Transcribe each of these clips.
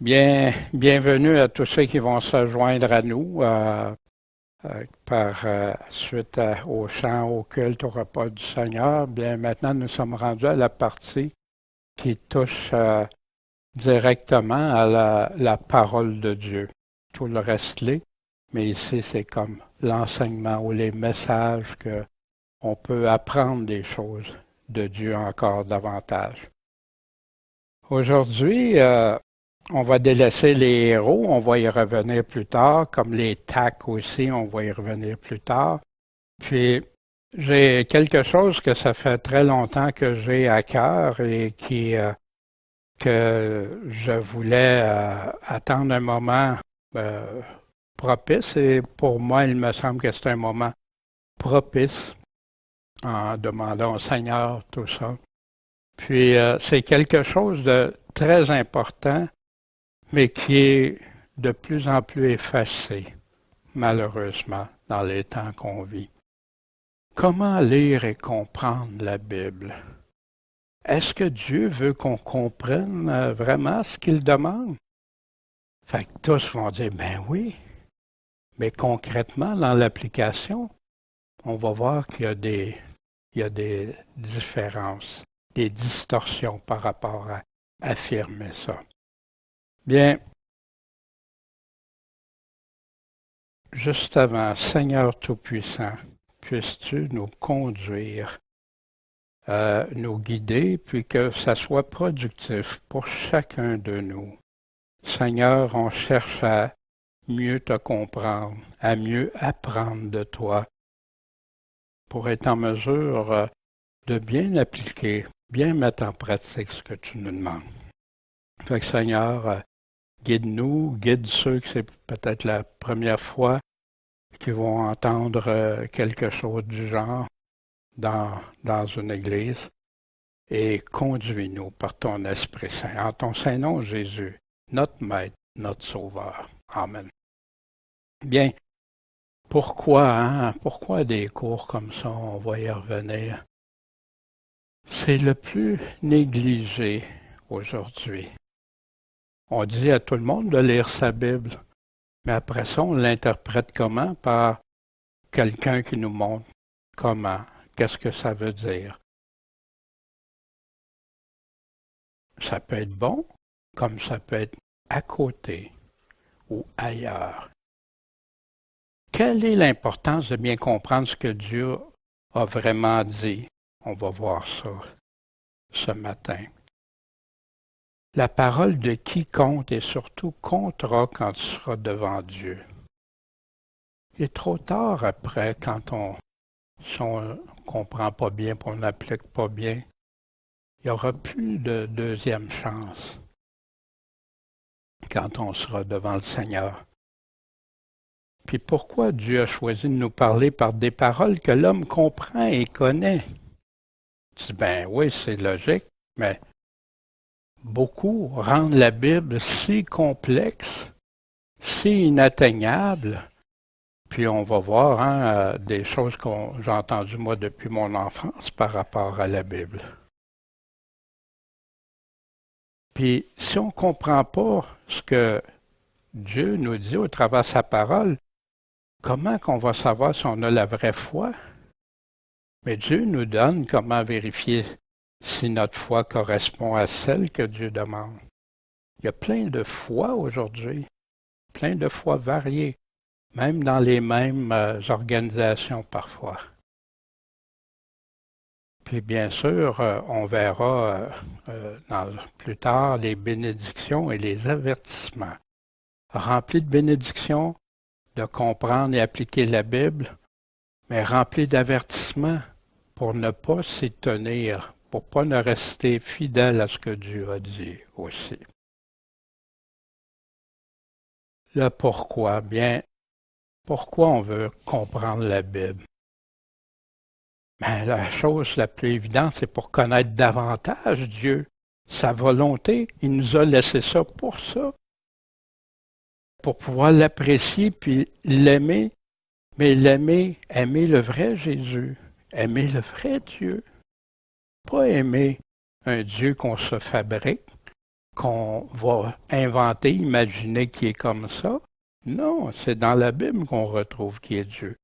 Bien, bienvenue à tous ceux qui vont se joindre à nous suite au chant, au culte, au repas du Seigneur. Bien, maintenant, nous sommes rendus à la partie qui touche directement à la parole de Dieu. Tout le reste l'est, mais ici, c'est comme l'enseignement ou les messages que on peut apprendre des choses de Dieu encore davantage. Aujourd'hui, on va délaisser les héros, on va y revenir plus tard, comme les TAC aussi, on va y revenir plus tard. Puis, j'ai quelque chose que ça fait très longtemps que j'ai à cœur et que je voulais attendre un moment euh, propice. Et pour moi, il me semble que c'est un moment propice en demandant au Seigneur tout ça. Puis, c'est quelque chose de très important mais qui est de plus en plus effacé, malheureusement, dans les temps qu'on vit. Comment lire et comprendre la Bible? Est-ce que Dieu veut qu'on comprenne vraiment ce qu'il demande? Fait que tous vont dire, ben oui, mais concrètement, dans l'application, on va voir il y a des différences, des distorsions par rapport à affirmer ça. Bien, juste avant, Seigneur Tout-Puissant, puisses-tu nous conduire, nous guider, puis que ça soit productif pour chacun de nous. Seigneur, on cherche à mieux te comprendre, à mieux apprendre de toi, pour être en mesure de bien appliquer, bien mettre en pratique ce que tu nous demandes. Fait que Seigneur, guide-nous, guide ceux que c'est peut-être la première fois qui vont entendre quelque chose du genre dans une église et conduis-nous par ton Esprit Saint. En ton Saint-Nom, Jésus, notre Maître, notre Sauveur. Amen. Bien, pourquoi des cours comme ça? On va y revenir. C'est le plus négligé aujourd'hui. On dit à tout le monde de lire sa Bible, mais après ça, on l'interprète comment? Par quelqu'un qui nous montre comment, qu'est-ce que ça veut dire. Ça peut être bon, comme ça peut être à côté ou ailleurs. Quelle est l'importance de bien comprendre ce que Dieu a vraiment dit? On va voir ça ce matin. La parole de qui compte et surtout comptera quand tu seras devant Dieu. Il est trop tard après si on ne comprend pas bien, on n'applique pas bien. Il n'y aura plus de deuxième chance quand on sera devant le Seigneur. Puis pourquoi Dieu a choisi de nous parler par des paroles que l'homme comprend et connaît? Tu dis, ben oui, c'est logique, mais beaucoup rendent la Bible si complexe, si inatteignable. Puis on va voir des choses que j'ai entendues moi depuis mon enfance par rapport à la Bible. Puis si on ne comprend pas ce que Dieu nous dit au travers de sa parole, comment qu'on va savoir si on a la vraie foi? Mais Dieu nous donne comment vérifier si notre foi correspond à celle que Dieu demande. Il y a plein de foi aujourd'hui, plein de foi variées, même dans les mêmes organisations parfois. Puis bien sûr, on verra plus tard les bénédictions et les avertissements. Remplis de bénédictions, de comprendre et appliquer la Bible, mais remplis d'avertissements pour ne pas s'y tenir, pour pas ne rester fidèle à ce que Dieu a dit aussi. Le pourquoi, bien, pourquoi on veut comprendre la Bible? Ben, la chose la plus évidente, c'est pour connaître davantage Dieu, sa volonté. Il nous a laissé ça, pour pouvoir l'apprécier puis l'aimer, mais aimer le vrai Jésus, aimer le vrai Dieu, pas aimer un Dieu qu'on se fabrique, qu'on va inventer, imaginer qui est comme ça. Non, c'est dans la Bible qu'on retrouve qui est Dieu.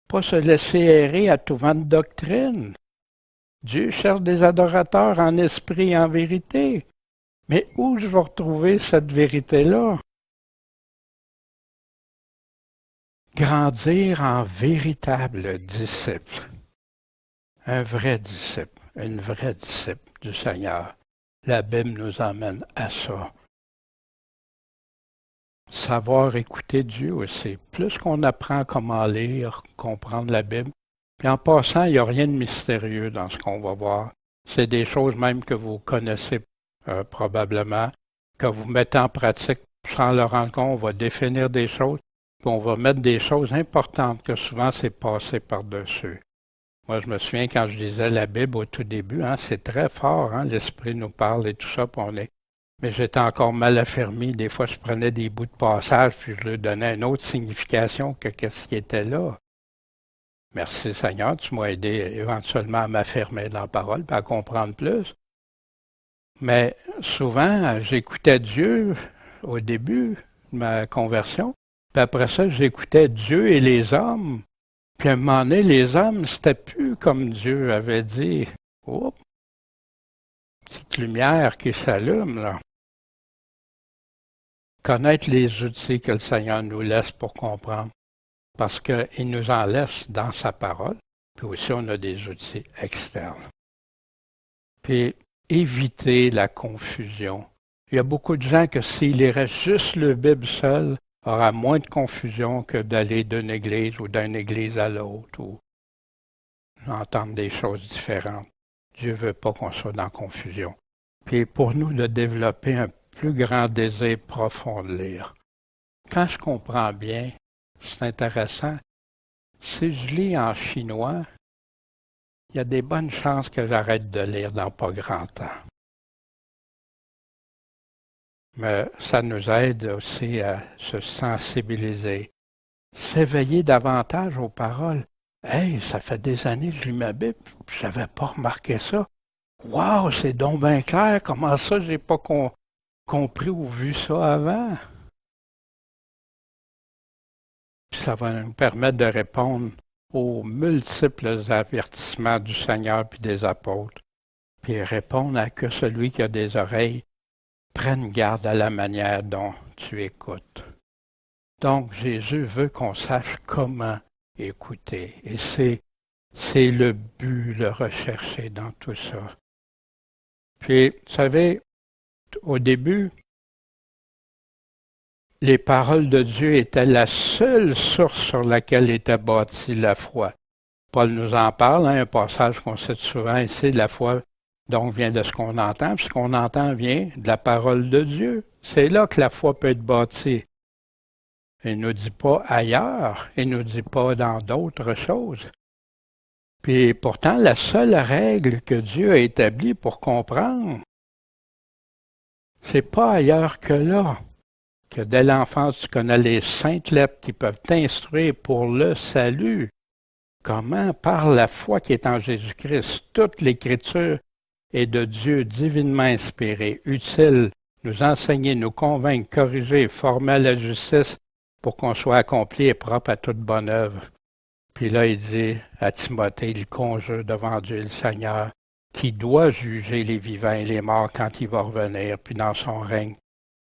Pas se laisser errer à tout vent de doctrine. Dieu cherche des adorateurs en esprit et en vérité. Mais où je vais retrouver cette vérité-là? Grandir en véritable disciple. Un vrai disciple, une vraie disciple du Seigneur. La Bible nous emmène à ça. Savoir écouter Dieu aussi. Plus qu'on apprend comment lire, comprendre la Bible, puis en passant, il n'y a rien de mystérieux dans ce qu'on va voir. C'est des choses même que vous connaissez probablement, que vous mettez en pratique sans le rendre compte. On va définir des choses, puis on va mettre des choses importantes que souvent c'est passé par-dessus. Moi, je me souviens quand je lisais la Bible au tout début, c'est très fort, l'Esprit nous parle et tout ça, puis mais j'étais encore mal affermi. Des fois, je prenais des bouts de passage, puis je leur donnais une autre signification que ce qui était là. Merci Seigneur, tu m'as aidé éventuellement à m'affirmer dans la parole, puis à comprendre plus. Mais souvent, j'écoutais Dieu au début de ma conversion, puis après ça, j'écoutais Dieu et les hommes. Puis à un moment donné, les hommes, c'était plus comme Dieu avait dit. Oh, petite lumière qui s'allume, là. Connaître les outils que le Seigneur nous laisse pour comprendre. Parce qu'il nous en laisse dans sa parole. Puis aussi, on a des outils externes. Puis, éviter la confusion. Il y a beaucoup de gens que s'ils liraient juste le Bible seul, aura moins de confusion que d'aller d'une église ou d'une église à l'autre ou entendre des choses différentes. Dieu veut pas qu'on soit dans la confusion. Puis pour nous, de développer un plus grand désir profond de lire. Quand je comprends bien, c'est intéressant. Si je lis en chinois, il y a des bonnes chances que j'arrête de lire dans pas grand temps. Mais ça nous aide aussi à se sensibiliser, s'éveiller davantage aux paroles. Hey, ça fait des années que je lis ma Bible, je n'avais pas remarqué ça. Wow, c'est donc bien clair, comment ça j'ai pas compris ou vu ça avant? Puis ça va nous permettre de répondre aux multiples avertissements du Seigneur puis des apôtres, puis répondre à que celui qui a des oreilles prenne garde à la manière dont tu écoutes. Donc Jésus veut qu'on sache comment écouter, et c'est le but, le rechercher dans tout ça. Puis, vous savez, au début, les paroles de Dieu étaient la seule source sur laquelle était bâtie la foi. Paul nous en parle, un passage qu'on cite souvent ici, la foi donc vient de ce qu'on entend, puis ce qu'on entend vient de la parole de Dieu. C'est là que la foi peut être bâtie. Il ne nous dit pas ailleurs, il ne nous dit pas dans d'autres choses. Puis pourtant, la seule règle que Dieu a établie pour comprendre, c'est pas ailleurs que là, que dès l'enfance tu connais les saintes lettres qui peuvent t'instruire pour le salut. Comment, par la foi qui est en Jésus-Christ, toute l'Écriture est de Dieu divinement inspirée, utile, nous enseigner, nous convaincre, corriger, former à la justice pour qu'on soit accompli et propre à toute bonne œuvre. Puis là, il dit à Timothée, il conjure devant Dieu le Seigneur, qui doit juger les vivants et les morts quand il va revenir, puis dans son règne.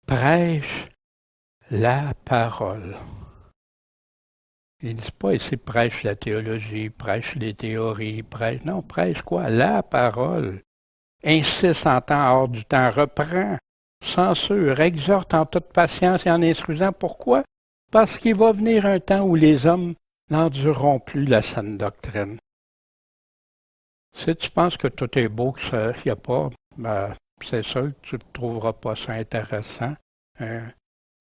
Prêche la parole. Il ne dit pas ici prêche la théologie, prêche les théories, prêche. Non, prêche quoi? La parole. Insiste en temps hors du temps, reprend, censure, exhorte en toute patience et en instruisant. Pourquoi? Parce qu'il va venir un temps où les hommes n'endureront plus la saine doctrine. Si tu penses que tout est beau, qu'il n'y a pas, c'est sûr que tu ne trouveras pas ça intéressant,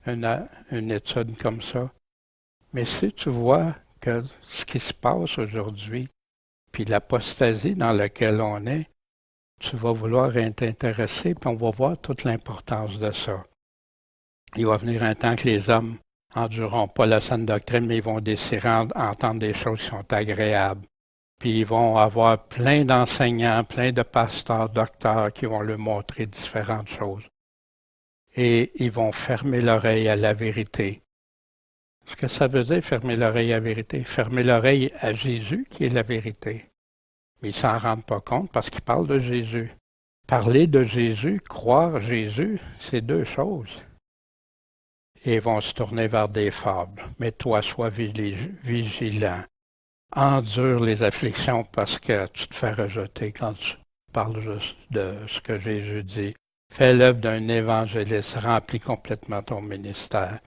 une étude comme ça. Mais si tu vois que ce qui se passe aujourd'hui, puis l'apostasie dans laquelle on est, tu vas vouloir t'intéresser, puis on va voir toute l'importance de ça. Il va venir un temps que les hommes n'endureront pas la saine doctrine, mais ils vont désirer entendre des choses qui sont agréables. Puis ils vont avoir plein d'enseignants, plein de pasteurs, docteurs qui vont leur montrer différentes choses. et ils vont fermer l'oreille à la vérité. Ce que ça veut dire, fermer l'oreille à la vérité? Fermer l'oreille à Jésus qui est la vérité. Mais ils ne s'en rendent pas compte parce qu'ils parlent de Jésus. Parler de Jésus, croire Jésus, c'est deux choses. Et ils vont se tourner vers des fables. Mais toi, sois vigilant. Endure les afflictions parce que tu te fais rejeter quand tu parles juste de ce que Jésus dit. Fais l'œuvre d'un évangéliste, remplis complètement ton ministère.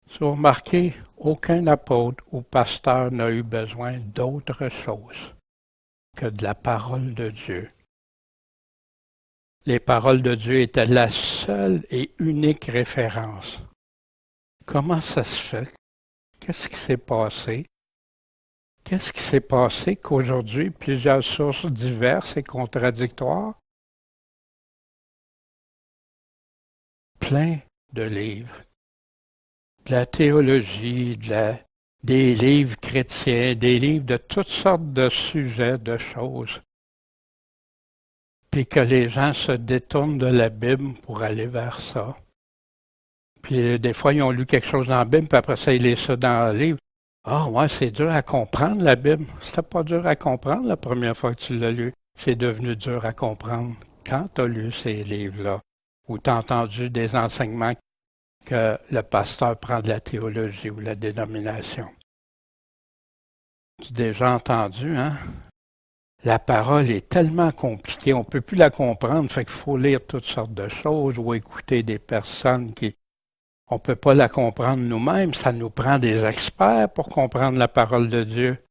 Si vous remarquez, aucun apôtre ou pasteur n'a eu besoin d'autre chose que de la parole de Dieu. Les paroles de Dieu étaient la seule et unique référence. Comment ça se fait? Qu'est-ce qui s'est passé? Qu'est-ce qui s'est passé qu'aujourd'hui, plusieurs sources diverses et contradictoires, plein de livres, de la théologie, des livres chrétiens, des livres de toutes sortes de sujets, de choses, puis que les gens se détournent de la Bible pour aller vers ça. Puis des fois, ils ont lu quelque chose dans la Bible, puis après ça, ils lisent ça dans le livre. Ah ouais, c'est dur à comprendre, la Bible. C'était pas dur à comprendre la première fois que tu l'as lu. C'est devenu dur à comprendre quand tu as lu ces livres-là, ou tu as entendu des enseignements que le pasteur prend de la théologie ou la dénomination. Tu as déjà entendu, hein? La parole est tellement compliquée, on ne peut plus la comprendre, fait qu'il faut lire toutes sortes de choses ou écouter des personnes qui... On ne peut pas la comprendre nous-mêmes, ça nous prend des experts pour comprendre la parole de Dieu.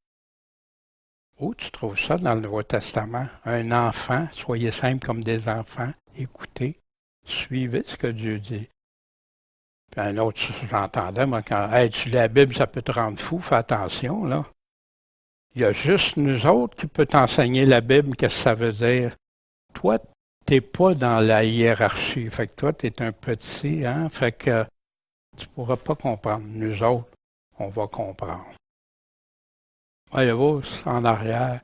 Où tu trouves ça dans le Nouveau Testament? Un enfant, soyez simples comme des enfants, écoutez, suivez ce que Dieu dit. Puis un autre, j'entendais, moi, quand hey, tu lis la Bible, ça peut te rendre fou, fais attention, là. Il y a juste nous autres qui peut t'enseigner la Bible, qu'est-ce que ça veut dire. Toi, t'es pas dans la hiérarchie, fait que toi, t'es un petit, hein, fait que tu pourras pas comprendre. Nous autres, on va comprendre. Voyez-vous, en arrière,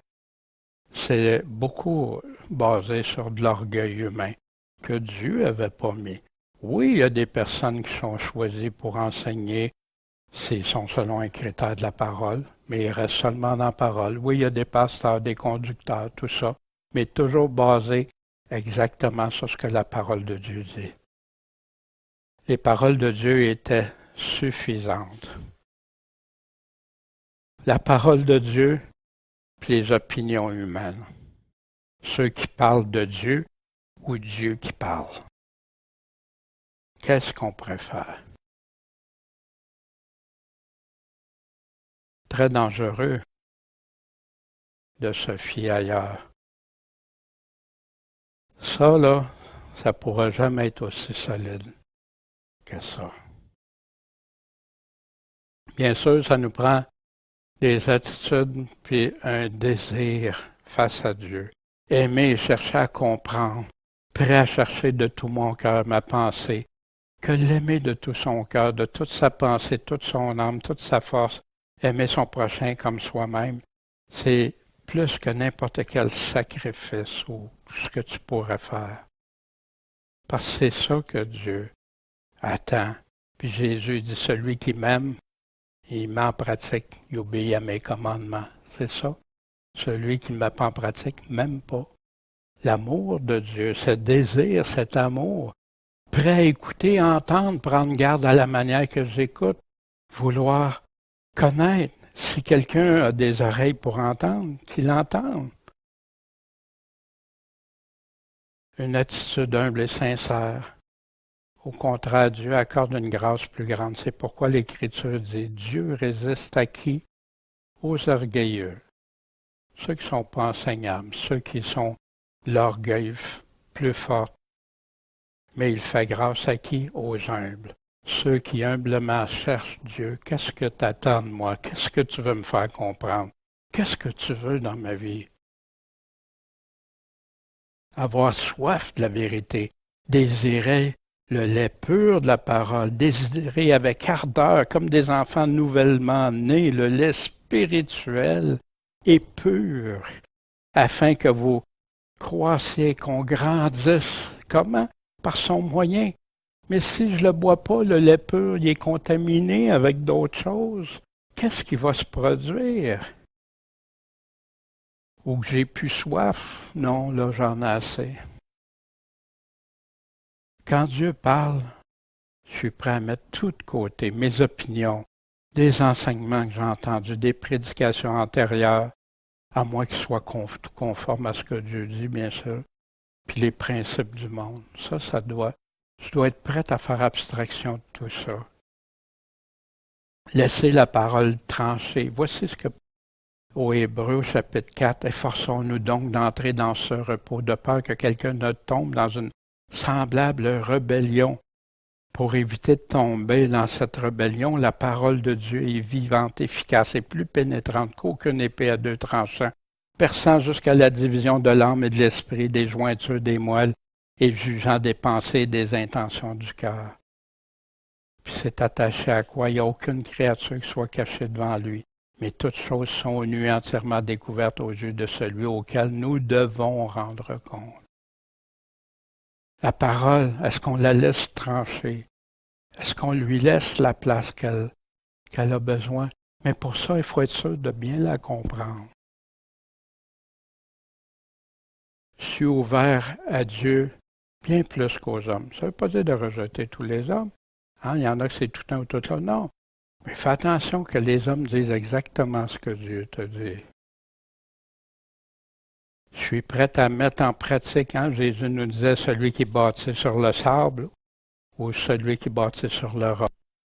c'est beaucoup basé sur de l'orgueil humain que Dieu avait pas mis. Oui, il y a des personnes qui sont choisies pour enseigner s'ils sont selon un critère de la parole, mais ils restent seulement dans la parole. Oui, il y a des pasteurs, des conducteurs, tout ça, mais toujours basé exactement sur ce que la parole de Dieu dit. Les paroles de Dieu étaient suffisantes. La parole de Dieu, puis les opinions humaines. Ceux qui parlent de Dieu ou Dieu qui parle. Qu'est-ce qu'on préfère? Très dangereux de se fier ailleurs. Ça, là, ça ne pourra jamais être aussi solide que ça. Bien sûr, ça nous prend des attitudes puis un désir face à Dieu. Aimer et chercher à comprendre, prêt à chercher de tout mon cœur ma pensée, que l'aimer de tout son cœur, de toute sa pensée, toute son âme, toute sa force, aimer son prochain comme soi-même, c'est plus que n'importe quel sacrifice ou ce que tu pourrais faire. Parce que c'est ça que Dieu attend. Puis Jésus dit, celui qui m'aime, il met en pratique, il obéit à mes commandements. C'est ça. Celui qui ne met pas en pratique, même pas. L'amour de Dieu, ce désir, cet amour, prêt à écouter, entendre, prendre garde à la manière que j'écoute, vouloir connaître. Si quelqu'un a des oreilles pour entendre, qu'il entende. Une attitude humble et sincère. Au contraire, Dieu accorde une grâce plus grande. C'est pourquoi l'Écriture dit, Dieu résiste à qui? Aux orgueilleux. Ceux qui ne sont pas enseignables, ceux qui sont l'orgueil plus fort. Mais il fait grâce à qui? Aux humbles. Ceux qui humblement cherchent Dieu. Qu'est-ce que tu attends de moi? Qu'est-ce que tu veux me faire comprendre? Qu'est-ce que tu veux dans ma vie? Avoir soif de la vérité, désirer le lait pur de la parole, désirer avec ardeur, comme des enfants nouvellement nés, le lait spirituel et pur, afin que vous croissiez, qu'on grandisse. Comment? par son moyen. Mais si je ne le bois pas, le lait pur, il est contaminé avec d'autres choses. Qu'est-ce qui va se produire? Ou que j'ai plus soif? Non, là, j'en ai assez. Quand Dieu parle, je suis prêt à mettre tout de côté, mes opinions, des enseignements que j'ai entendus, des prédications antérieures, à moins qu'ils soient tout conformes à ce que Dieu dit, bien sûr, puis les principes du monde. Je dois être prêt à faire abstraction de tout ça. Laissez la parole trancher. Voici ce que, au Hébreux, chapitre 4, efforçons-nous donc d'entrer dans ce repos, de peur que quelqu'un ne tombe dans une semblable rébellion. Pour éviter de tomber dans cette rébellion, la parole de Dieu est vivante, efficace et plus pénétrante qu'aucune épée à deux tranchants, perçant jusqu'à la division de l'âme et de l'esprit, des jointures des moelles, et jugeant des pensées et des intentions du cœur. Puis c'est attaché à quoi? Il n'y a aucune créature qui soit cachée devant lui, mais toutes choses sont nues et entièrement découvertes aux yeux de celui auquel nous devons rendre compte. La parole, est-ce qu'on la laisse trancher? Est-ce qu'on lui laisse la place qu'elle a besoin? Mais pour ça, il faut être sûr de bien la comprendre. Je suis ouvert à Dieu bien plus qu'aux hommes. Ça ne veut pas dire de rejeter tous les hommes. Il y en a que c'est tout un ou tout l'autre. Non. Mais fais attention que les hommes disent exactement ce que Dieu te dit. Je suis prêt à mettre en pratique, Jésus nous disait, celui qui bâtit sur le sable ou celui qui bâtit sur le roc.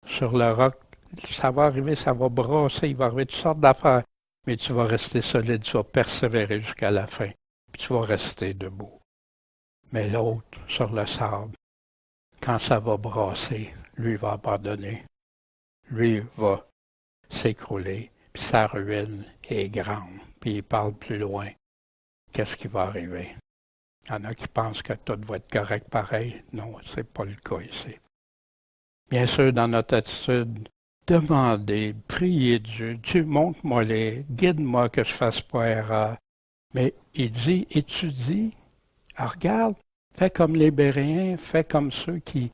Sur le roc, ça va arriver, ça va brasser, il va arriver toutes sortes d'affaires, mais tu vas rester solide, tu vas persévérer jusqu'à la fin, puis tu vas rester debout. Mais l'autre, sur le sable, quand ça va brasser, lui va abandonner, lui va s'écrouler, puis sa ruine est grande, puis il parle plus loin. Qu'est-ce qui va arriver? Il y en a qui pensent que tout va être correct pareil. Non, c'est pas le cas ici. Bien sûr, dans notre attitude, demandez, priez Dieu. Dieu, montre-moi-les, guide-moi que je fasse pas erreur. Mais il dit, étudie, regarde, fais comme les Béréens, fais comme ceux qui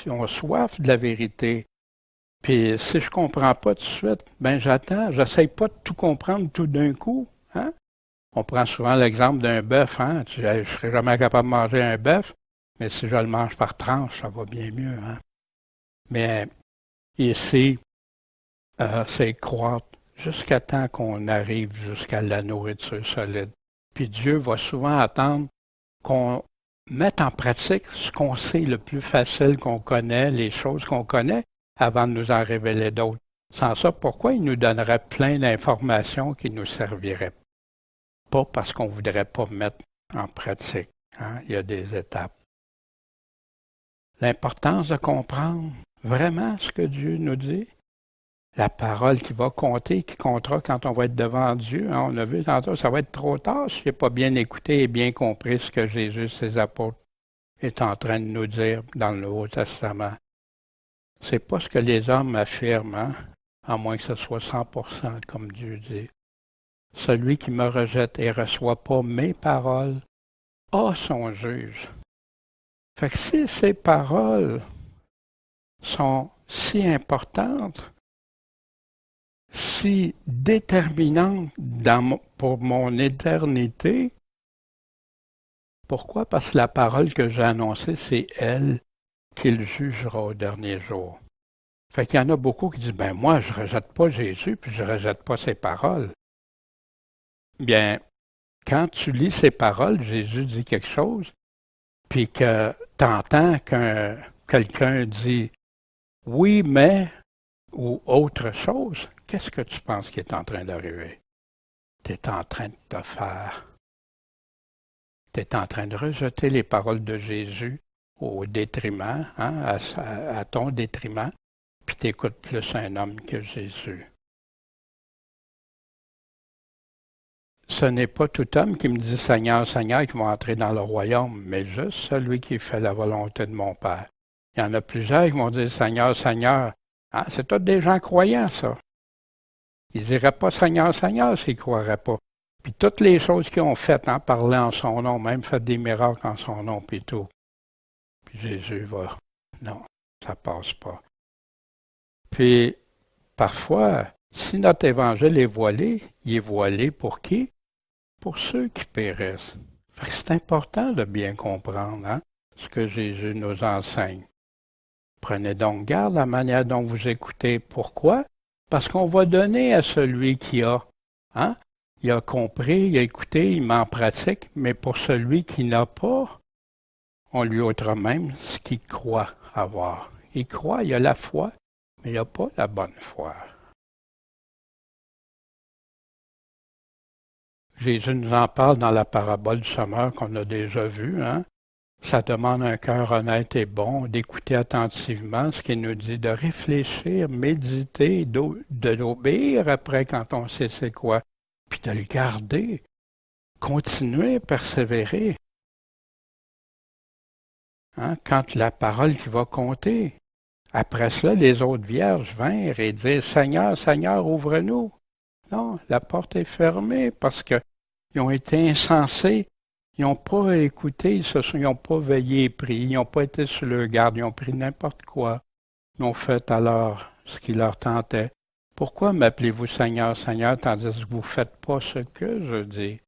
ont soif de la vérité. Puis si je comprends pas tout de suite, j'attends, j'essaye pas de tout comprendre tout d'un coup, hein? On prend souvent l'exemple d'un bœuf, je ne serai jamais capable de manger un bœuf, mais si je le mange par tranche, ça va bien mieux, hein? Mais ici, c'est croître jusqu'à temps qu'on arrive jusqu'à la nourriture solide. Puis Dieu va souvent attendre qu'on mette en pratique ce qu'on sait le plus facile qu'on connaît, les choses qu'on connaît, avant de nous en révéler d'autres. Sans ça, pourquoi il nous donnerait plein d'informations qui nous serviraient? Pas parce qu'on ne voudrait pas mettre en pratique. Il y a des étapes. L'importance de comprendre vraiment ce que Dieu nous dit. La parole qui va compter, qui comptera quand on va être devant Dieu. On a vu tantôt, ça va être trop tard si je n'ai pas bien écouté et bien compris ce que Jésus, ses apôtres, est en train de nous dire dans le Nouveau Testament. C'est pas ce que les hommes affirment, à moins que ce soit 100% comme Dieu dit. Celui qui me rejette et ne reçoit pas mes paroles a son juge. Fait que si ces paroles sont si importantes, si déterminantes pour mon éternité, pourquoi? Parce que la parole que j'ai annoncée, c'est elle qu'il jugera au dernier jour. Fait qu'il y en a beaucoup qui disent, moi, je rejette pas Jésus, puis je rejette pas ses paroles. Bien, quand tu lis ces paroles, Jésus dit quelque chose, puis que tu entends que quelqu'un dit « oui, mais » ou autre chose, qu'est-ce que tu penses qui est en train d'arriver? Tu es en train de te faire. Tu es en train de rejeter les paroles de Jésus au détriment, à ton détriment, puis tu écoutes plus un homme que Jésus. Ce n'est pas tout homme qui me dit « Seigneur, Seigneur » qui va entrer dans le royaume, mais juste celui qui fait la volonté de mon Père. Il y en a plusieurs qui vont dire « Seigneur, Seigneur ». C'est tous des gens croyants, ça. Ils ne diraient pas « Seigneur, Seigneur » s'ils ne croiraient pas. Puis toutes les choses qu'ils ont faites, parler en son nom, même fait des miracles en son nom, puis tout. Puis Jésus va, non, ça passe pas. Puis, parfois, si notre évangile est voilé, il est voilé pour qui? Pour ceux qui périssent. Fait que c'est important de bien comprendre ce que Jésus nous enseigne. Prenez donc garde à la manière dont vous écoutez. Pourquoi? Parce qu'on va donner à celui qui a. Il a compris, il a écouté, il met en pratique, mais pour celui qui n'a pas, on lui ôtera même ce qu'il croit avoir. Il croit, il a la foi, mais il n'a pas la bonne foi. Jésus nous en parle dans la parabole du semeur qu'on a déjà vue. Ça demande un cœur honnête et bon, d'écouter attentivement ce qu'il nous dit, de réfléchir, méditer, de l'obéir après quand on sait c'est quoi, puis de le garder, continuer, persévérer. Quand la parole qui va compter. Après cela, les autres vierges vinrent et dirent « Seigneur, Seigneur, ouvre-nous ». Non, la porte est fermée parce qu'ils ont été insensés. Ils n'ont pas écouté, ils n'ont pas veillé et prié, ils n'ont pas été sur leur garde, ils ont pris n'importe quoi. Ils ont fait alors ce qui leur tentait. Pourquoi m'appelez-vous Seigneur, Seigneur, tandis que vous ne faites pas ce que je dis?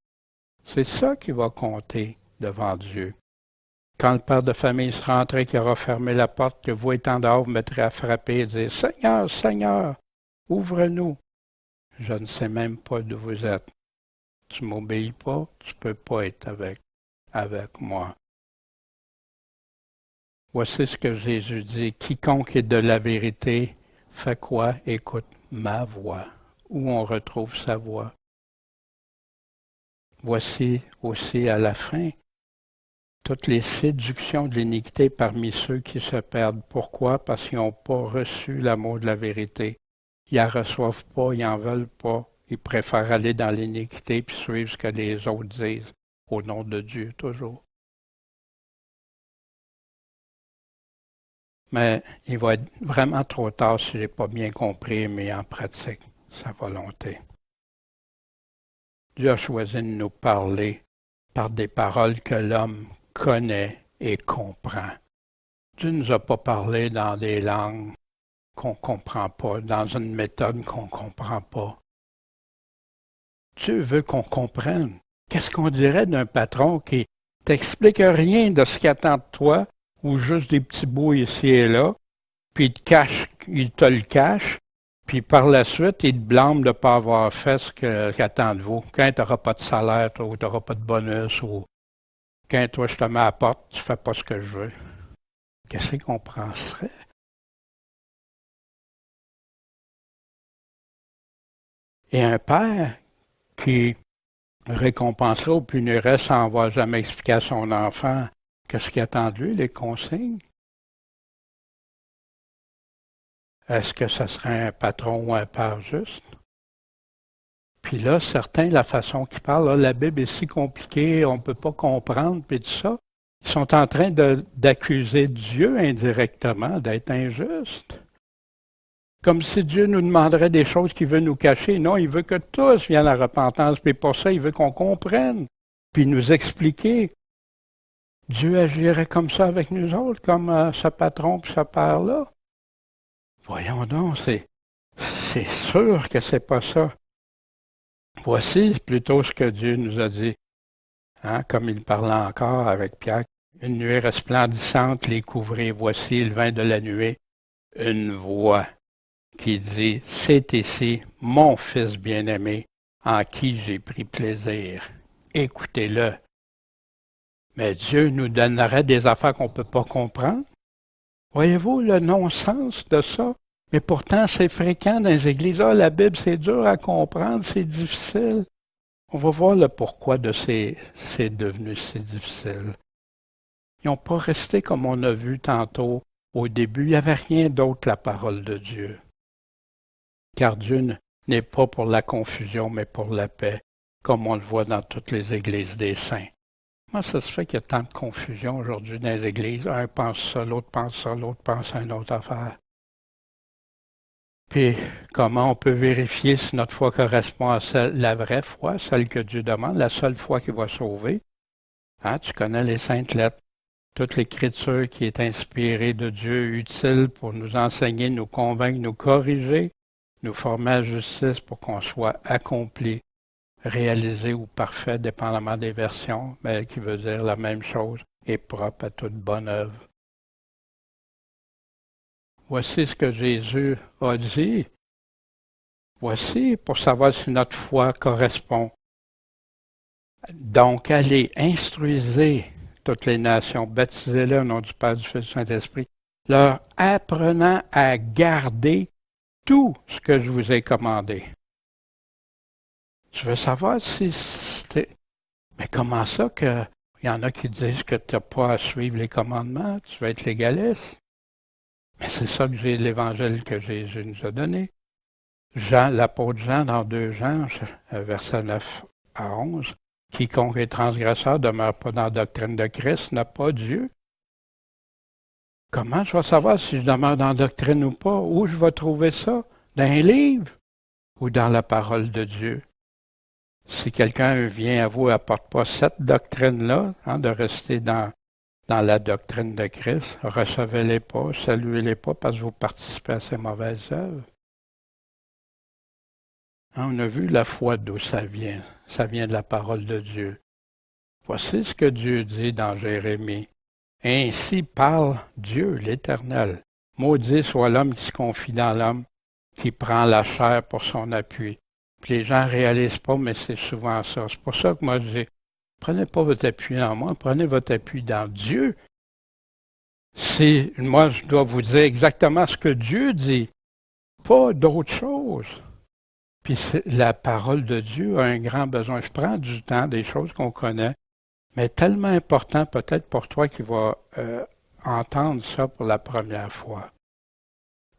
C'est ça qui va compter devant Dieu. Quand le père de famille sera entré, qui aura fermé la porte, que vous étant dehors, vous mettrez à frapper et dire « Seigneur, Seigneur, ouvre-nous ». Je ne sais même pas d'où vous êtes. Tu m'obéis pas, tu peux pas être avec moi. Voici ce que Jésus dit. Quiconque est de la vérité fait quoi? Écoute ma voix. Où on retrouve sa voix. Voici aussi à la fin toutes les séductions de l'iniquité parmi ceux qui se perdent. Pourquoi? Parce qu'ils n'ont pas reçu l'amour de la vérité. Ils ne la reçoivent pas, ils n'en veulent pas. Ils préfèrent aller dans l'iniquité puis suivre ce que les autres disent, au nom de Dieu, toujours. Mais il va être vraiment trop tard si je n'ai pas bien compris et mis en pratique sa volonté. Dieu a choisi de nous parler par des paroles que l'homme connaît et comprend. Dieu ne nous a pas parlé dans des langues qu'on ne comprend pas, dans une méthode qu'on ne comprend pas. Dieu veut qu'on comprenne. Qu'est-ce qu'on dirait d'un patron qui t'explique rien de ce qu'il attend de toi, ou juste des petits bouts ici et là, puis il te le cache, puis par la suite, il te blâme de ne pas avoir fait ce qu'il attend de vous. Quand tu n'auras pas de salaire, ou tu n'auras pas de bonus, ou quand toi je te mets à la porte, tu ne fais pas ce que je veux. Qu'est-ce qu'on penserait? Et un père qui récompenserait ou punirait sans avoir jamais expliqué à son enfant qu'est-ce qu'il attend de lui, les consignes. Est-ce que ce serait un patron ou un père juste? Puis là, certains, la façon qu'ils parlent, là, la Bible est si compliquée, on ne peut pas comprendre, puis tout ça, ils sont en train d'accuser Dieu indirectement d'être injuste. Comme si Dieu nous demanderait des choses qu'il veut nous cacher. Non, il veut que tous viennent à la repentance. Puis pour ça, il veut qu'on comprenne. Puis nous expliquer. Dieu agirait comme ça avec nous autres, comme ce patron et ce père-là. Voyons donc, c'est sûr que c'est pas ça. Voici plutôt ce que Dieu nous a dit. Comme il parlait encore avec Pierre. Une nuée resplendissante les couvrit. Voici, il vint de la nuée. Une voix qui dit, c'est ici mon Fils bien-aimé, en qui j'ai pris plaisir. Écoutez-le. Mais Dieu nous donnerait des affaires qu'on ne peut pas comprendre. Voyez-vous le non-sens de ça? Mais pourtant, c'est fréquent dans les églises. La Bible, c'est dur à comprendre, c'est difficile. On va voir le pourquoi de c'est devenu si difficile. Ils n'ont pas resté comme on a vu tantôt au début. Il n'y avait rien d'autre que la parole de Dieu. Car Dieu n'est pas pour la confusion, mais pour la paix, comme on le voit dans toutes les églises des saints. Comment ça se fait qu'il y a tant de confusion aujourd'hui dans les églises? Un pense ça, l'autre pense à une autre affaire. Puis, comment on peut vérifier si notre foi correspond à la vraie foi, celle que Dieu demande, la seule foi qui va sauver? Tu connais les saintes lettres. toute l'Écriture qui est inspirée de Dieu, utile pour nous enseigner, nous convaincre, nous corriger, nous former à la justice pour qu'on soit accompli, réalisé ou parfait, dépendamment des versions, mais qui veut dire la même chose, et propre à toute bonne œuvre. Voici ce que Jésus a dit. Voici pour savoir si notre foi correspond. Donc, allez, instruisez toutes les nations, baptisez-les au nom du Père, du Fils et du Saint-Esprit, leur apprenant à garder tout ce que je vous ai commandé. Je veux savoir si c'était... Mais comment ça qu'il y en a qui disent que tu n'as pas à suivre les commandements, tu vas être légaliste? Mais c'est ça que j'ai l'évangile que Jésus nous a donné. Jean, l'apôtre Jean, dans 2 Jean, versets 9 à 11, « Quiconque est transgresseur ne demeure pas dans la doctrine de Christ, n'a pas Dieu. » Comment je vais savoir si je demeure dans la doctrine ou pas? Où je vais trouver ça? Dans un livre ou dans la parole de Dieu? Si quelqu'un vient à vous et n'apporte pas cette doctrine-là, de rester dans la doctrine de Christ, recevez-les pas, saluez-les pas parce que vous participez à ces mauvaises œuvres. On a vu la foi d'où ça vient. Ça vient de la parole de Dieu. Voici ce que Dieu dit dans Jérémie. Ainsi parle Dieu, l'Éternel. Maudit soit l'homme qui se confie dans l'homme, qui prend la chair pour son appui. Puis les gens ne réalisent pas, mais c'est souvent ça. C'est pour ça que moi je dis, prenez pas votre appui dans moi, prenez votre appui dans Dieu. Moi je dois vous dire exactement ce que Dieu dit, pas d'autre chose. Puis la parole de Dieu a un grand besoin. Je prends du temps, des choses qu'on connaît, mais tellement important peut-être pour toi qui vas entendre ça pour la première fois.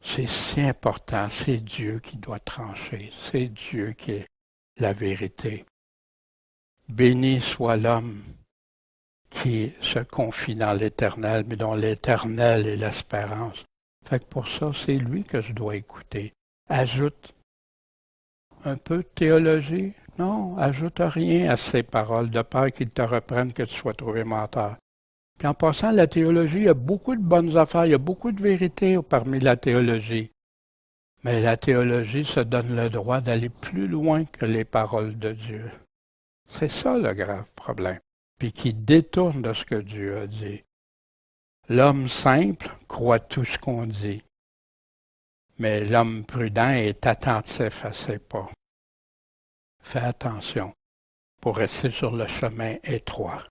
C'est si important, c'est Dieu qui doit trancher, c'est Dieu qui est la vérité. Béni soit l'homme qui se confie dans l'Éternel, mais dont l'Éternel est l'espérance. Fait que pour ça, c'est lui que je dois écouter. Ajoute un peu de théologie? Non, ajoute rien à ces paroles, de peur qu'ils te reprennent que tu sois trouvé menteur. Puis en passant, la théologie, il y a beaucoup de bonnes affaires, il y a beaucoup de vérités parmi la théologie. Mais la théologie se donne le droit d'aller plus loin que les paroles de Dieu. C'est ça le grave problème. Puis qui détourne de ce que Dieu a dit. L'homme simple croit tout ce qu'on dit. Mais l'homme prudent est attentif à ses pas. Fais attention pour rester sur le chemin étroit.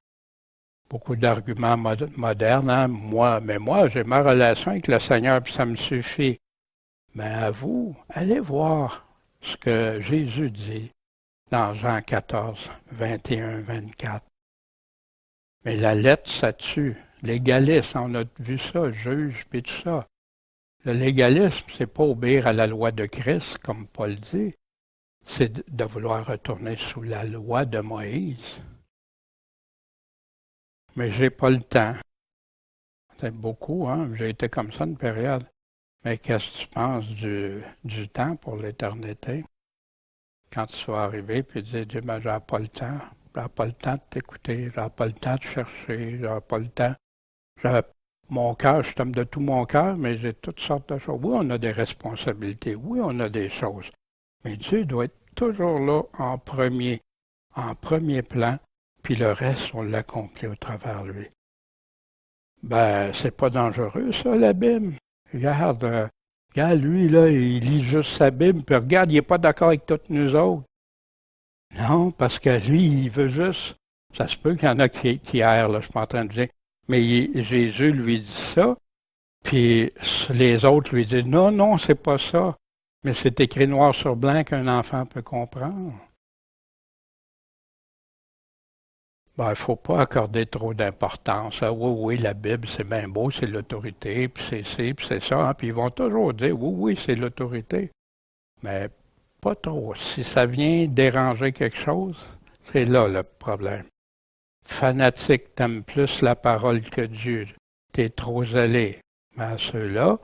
Beaucoup d'arguments modernes, moi, j'ai ma relation avec le Seigneur, puis ça me suffit. Mais à vous, allez voir ce que Jésus dit dans Jean 14, 21, 24. Mais la lettre, ça tue. Légalisme, on a vu ça, juge, puis tout ça. Le légalisme, c'est pas obéir à la loi de Christ, comme Paul dit. C'est de vouloir retourner sous la loi de Moïse. Mais j'ai pas le temps. C'est beaucoup, j'ai été comme ça une période. Mais qu'est-ce que tu penses du temps pour l'éternité? Quand tu vas arriver puis dire, Dieu, j'ai pas le temps. J'ai pas le temps de t'écouter. J'ai pas le temps de chercher. J'ai pas le temps. Mon cœur, je t'aime de tout mon cœur, mais j'ai toutes sortes de choses. Oui, on a des responsabilités. Oui, on a des choses. Mais Dieu doit être toujours là en premier plan, puis le reste, on l'accomplit au travers de lui. C'est pas dangereux, ça, la Bible. Regarde, lui, là, il lit juste sa Bible, puis regarde, il n'est pas d'accord avec toutes nous autres. Non, parce que lui, il veut juste... Ça se peut qu'il y en a qui errent, là, je suis pas en train de dire. Mais Jésus lui dit ça, puis les autres lui disent, non, c'est pas ça. Mais c'est écrit noir sur blanc qu'un enfant peut comprendre. Il ne faut pas accorder trop d'importance. Oui, la Bible, c'est bien beau, c'est l'autorité, puis c'est ci, puis c'est ça. Puis ils vont toujours dire, oui, c'est l'autorité. Mais pas trop. Si ça vient déranger quelque chose, c'est là le problème. Fanatique, t'aimes plus la parole que Dieu. T'es trop zélé. Mais à ceux-là,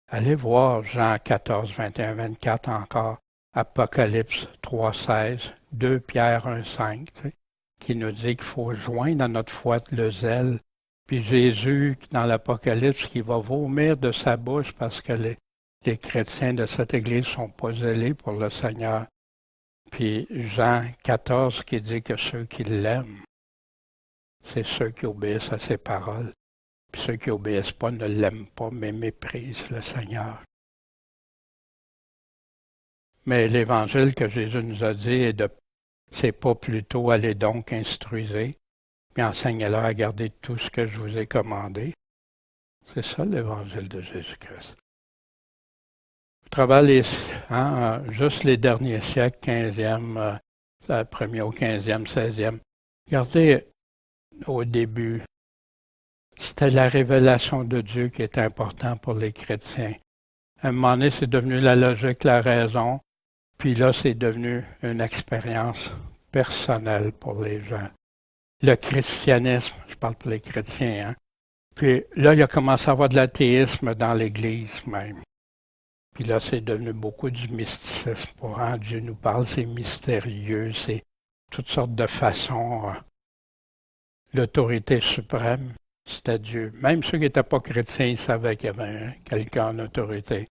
allez voir Jean 14, 21, 24 encore, Apocalypse 3, 16, 2 Pierre 1, 5, qui nous dit qu'il faut joindre à notre foi le zèle Puis Jésus, dans l'Apocalypse, qui va vomir de sa bouche parce que les chrétiens de cette Église ne sont pas zélés pour le Seigneur. Puis Jean 14 qui dit que ceux qui l'aiment, c'est ceux qui obéissent à ses paroles. Puis ceux qui n'obéissent pas ne l'aiment pas, mais méprisent le Seigneur. Mais l'Évangile que Jésus nous a dit, c'est pas plutôt allez donc instruisez, puis enseignez-leur à garder tout ce que je vous ai commandé. C'est ça l'Évangile de Jésus-Christ. Au travers juste les derniers siècles, 15e, premier au 15e, 16e, regardez au début, c'était la révélation de Dieu qui était importante pour les chrétiens. À un moment donné, c'est devenu la logique, la raison, puis là, c'est devenu une expérience personnelle pour les gens. Le christianisme, je parle pour les chrétiens, Puis là, il a commencé à avoir de l'athéisme dans l'Église même. Puis là, c'est devenu beaucoup du mysticisme. Dieu nous parle, c'est mystérieux, c'est toutes sortes de façons. L'autorité suprême, c'était Dieu. Même ceux qui n'étaient pas chrétiens, ils savaient qu'il y avait quelqu'un en autorité.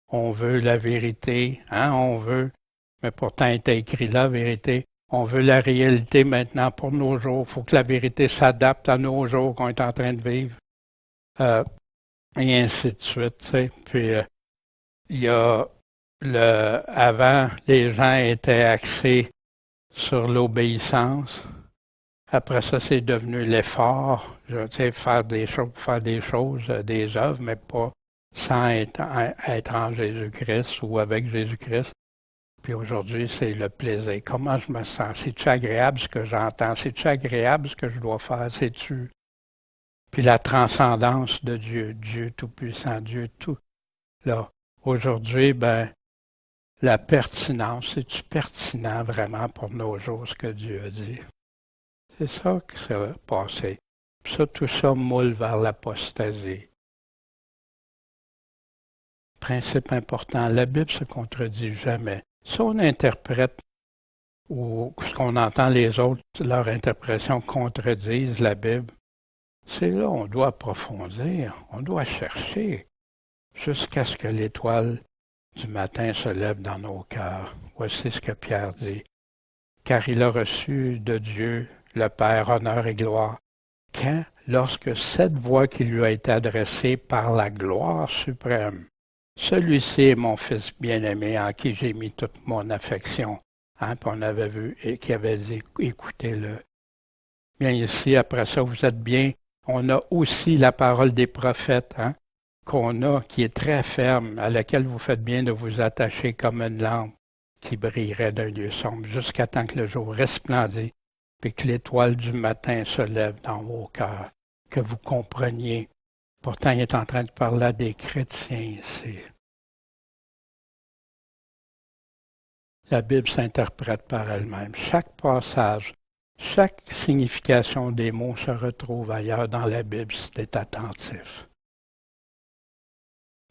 On veut la vérité, on veut, mais pourtant il était écrit la vérité. On veut la réalité maintenant pour nos jours. Il faut que la vérité s'adapte à nos jours qu'on est en train de vivre. Et ainsi de suite. T'sais. Puis il y a avant, les gens étaient axés sur l'obéissance. Après ça, c'est devenu l'effort, faire des choses, des œuvres, mais pas sans être en Jésus-Christ ou avec Jésus-Christ. Puis aujourd'hui, c'est le plaisir. Comment je me sens? C'est-tu agréable ce que j'entends? C'est-tu agréable ce que je dois faire? C'est-tu? Puis la transcendance de Dieu, Dieu tout-puissant, Dieu tout. Là, aujourd'hui, la pertinence, c'est-tu pertinent vraiment pour nos jours ce que Dieu a dit? C'est ça qui s'est passé. Puis ça, tout ça moule vers l'apostasie. Principe important, la Bible se contredit jamais. Si on interprète ou ce qu'on entend les autres, leur interprétation contredisent la Bible, c'est là on doit approfondir, on doit chercher jusqu'à ce que l'étoile du matin se lève dans nos cœurs. Voici ce que Pierre dit. Car il a reçu de Dieu le Père, honneur et gloire. Quand? Lorsque cette voix qui lui a été adressée par la gloire suprême, celui-ci est mon Fils bien-aimé en qui j'ai mis toute mon affection. Puis on avait vu et qui avait dit, écoutez-le. Bien ici, après ça, vous êtes bien. On a aussi la parole des prophètes, qu'on a, qui est très ferme, à laquelle vous faites bien de vous attacher comme une lampe qui brillerait d'un lieu sombre, jusqu'à temps que le jour resplendisse, puis que l'étoile du matin se lève dans vos cœurs, que vous compreniez. Pourtant, il est en train de parler à des chrétiens ici. La Bible s'interprète par elle-même. Chaque passage, chaque signification des mots se retrouve ailleurs dans la Bible si tu es attentif.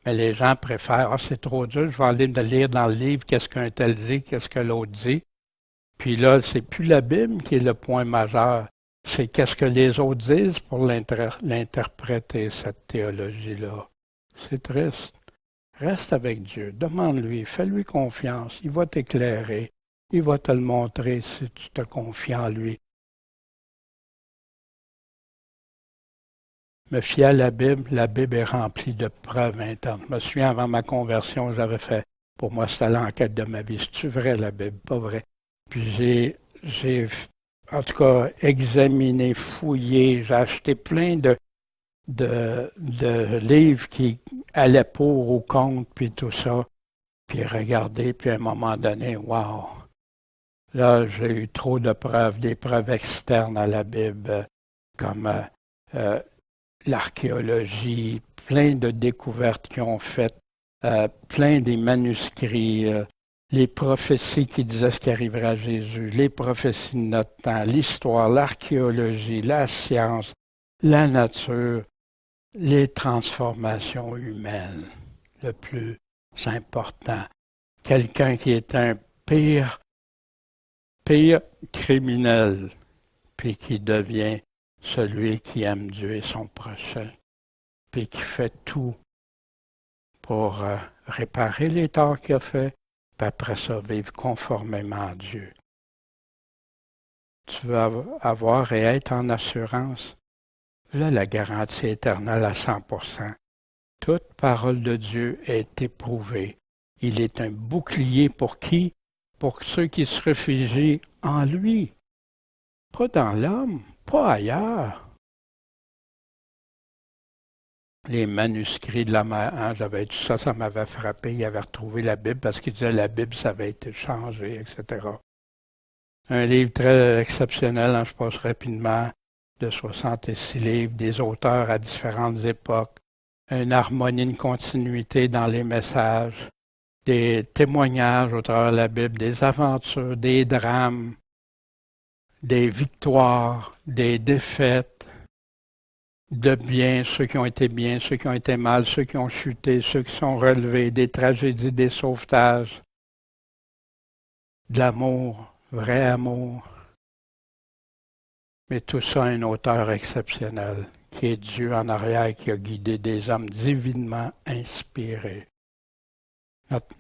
Mais les gens préfèrent, c'est trop dur, je vais aller me lire dans le livre qu'est-ce qu'un tel dit, qu'est-ce que l'autre dit. Puis là, c'est plus la Bible qui est le point majeur, c'est qu'est-ce que les autres disent pour l'interpréter, cette théologie-là. C'est triste. Reste avec Dieu, demande-lui, fais-lui confiance, il va t'éclairer, il va te le montrer si tu te confies en lui. Me fier à la Bible est remplie de preuves internes. Je me souviens, avant ma conversion, j'avais fait, pour moi, c'était l'enquête de ma vie. C'est-tu vrai, la Bible? Pas vrai. Puis j'ai en tout cas, examiné, fouillé, j'ai acheté plein de livres qui allaient pour ou contre, puis tout ça. Puis regardé, puis à un moment donné, wow! Là, j'ai eu trop de preuves, des preuves externes à la Bible, comme l'archéologie, plein de découvertes qu'ils ont faites, plein des manuscrits, les prophéties qui disaient ce qui arriverait à Jésus, les prophéties de notre temps, l'histoire, l'archéologie, la science, la nature, les transformations humaines, le plus important. Quelqu'un qui est un pire criminel, puis qui devient celui qui aime Dieu et son prochain, puis qui fait tout pour réparer les torts qu'il a fait, puis après ça, vivre conformément à Dieu. Tu veux avoir et être en assurance. Voilà la garantie éternelle à 100%. Toute parole de Dieu est éprouvée. Il est un bouclier pour qui? Pour ceux qui se réfugient en lui. Pas dans l'homme, pas ailleurs. Les manuscrits de la mère, hein, j'avais tout ça, ça m'avait frappé. Il avait retrouvé la Bible parce qu'il disait que la Bible, ça avait été changé, etc. Un livre très exceptionnel, hein, je passe rapidement, de 66 livres, des auteurs à différentes époques, une harmonie, une continuité dans les messages, des témoignages au travers de la Bible, des aventures, des drames, des victoires, des défaites, de bien, ceux qui ont été bien, ceux qui ont été mal, ceux qui ont chuté, ceux qui sont relevés, des tragédies, des sauvetages, de l'amour, vrai amour. Mais tout ça, un auteur exceptionnel, qui est Dieu en arrière, qui a guidé des hommes divinement inspirés.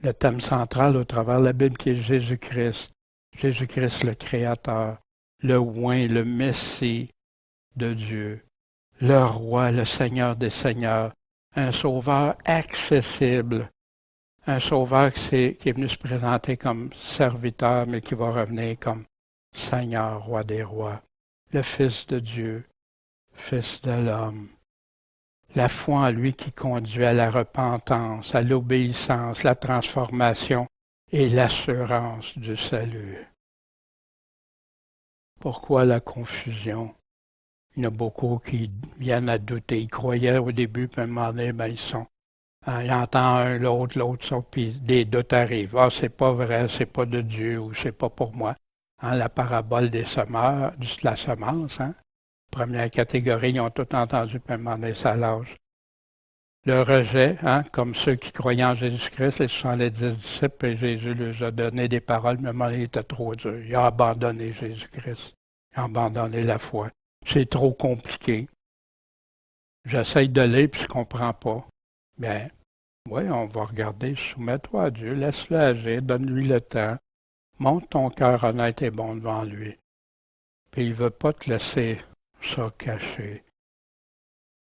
Le thème central au travers de la Bible qui est Jésus-Christ. Jésus-Christ le Créateur, le oint, le Messie de Dieu, le Roi, le Seigneur des Seigneurs, un Sauveur accessible, un Sauveur qui est venu se présenter comme serviteur, mais qui va revenir comme Seigneur, Roi des Rois, le Fils de Dieu, Fils de l'homme. La foi en lui qui conduit à la repentance, à l'obéissance, la transformation et l'assurance du salut. Pourquoi la confusion? Il y en a beaucoup qui viennent à douter. Ils croyaient au début, puis à un moment donné, ils entendent un, l'autre, ça, puis des doutes arrivent. Ah, c'est pas vrai, c'est pas de Dieu, ou c'est pas pour moi. Hein, la parabole des semeurs, de la semence, hein. Première catégorie, ils ont tout entendu, puis à un moment donné, ça lâche. Le rejet, hein, comme ceux qui croyaient en Jésus-Christ, les 70 disciples, et Jésus leur a donné des paroles, mais à un moment donné, il était trop dur. Ils ont abandonné Jésus-Christ. Ils ont abandonné la foi. C'est trop compliqué. J'essaye de lire, puis je ne comprends pas. Bien, oui, on va regarder, soumets-toi à Dieu, laisse-le agir, donne-lui le temps. Montre ton cœur honnête et bon devant lui. Puis il ne veut pas te laisser ça caché.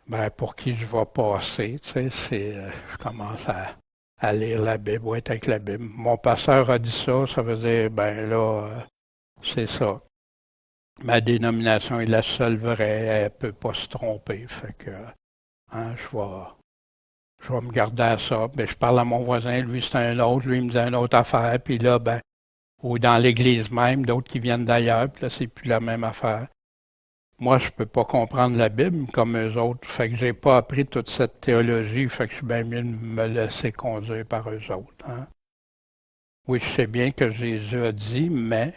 Ben, pour qui je vais passer, tu sais, je commence à lire la Bible, ou être avec la Bible. Mon pasteur a dit ça, ça veut dire, ben là, c'est ça. Ma dénomination est la seule vraie, elle ne peut pas se tromper, fait que, hein, je vais me garder à ça. Ben, je parle à mon voisin, lui c'est un autre, lui il me dit une autre affaire, puis là, ben, ou dans l'église même, d'autres qui viennent d'ailleurs, puis là, c'est plus la même affaire. Moi, je peux pas comprendre la Bible comme eux autres, fait que j'ai pas appris toute cette théologie, fait que je suis bien mieux de me laisser conduire par eux autres. Hein? Oui, je sais bien que Jésus a dit, mais,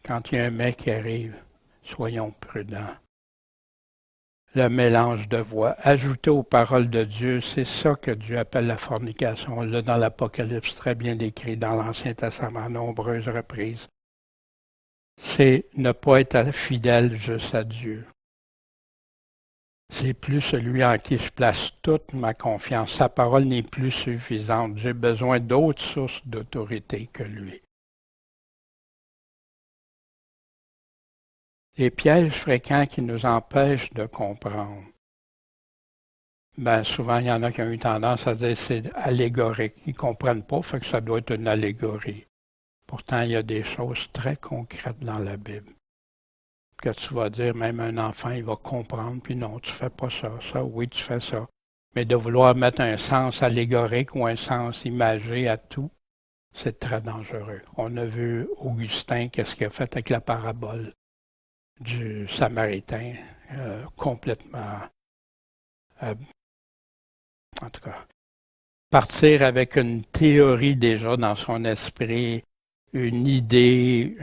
quand il y a un mais qui arrive, soyons prudents. Le mélange de voix, ajouté aux paroles de Dieu, c'est ça que Dieu appelle la fornication. On l'a dans l'Apocalypse très bien décrit dans l'Ancien Testament à nombreuses reprises. C'est ne pas être fidèle juste à Dieu. C'est plus celui en qui je place toute ma confiance. Sa parole n'est plus suffisante. J'ai besoin d'autres sources d'autorité que lui. Les pièges fréquents qui nous empêchent de comprendre. Ben, souvent, il y en a qui ont eu tendance à dire que c'est allégorique. Ils ne comprennent pas, fait que ça doit être une allégorie. Pourtant, il y a des choses très concrètes dans la Bible. Que tu vas dire, même un enfant, il va comprendre, puis non, tu fais pas ça, oui, tu fais ça. Mais de vouloir mettre un sens allégorique ou un sens imagé à tout, c'est très dangereux. On a vu Augustin, qu'est-ce qu'il a fait avec la parabole du Samaritain, complètement, en tout cas, partir avec une théorie déjà dans son esprit, une idée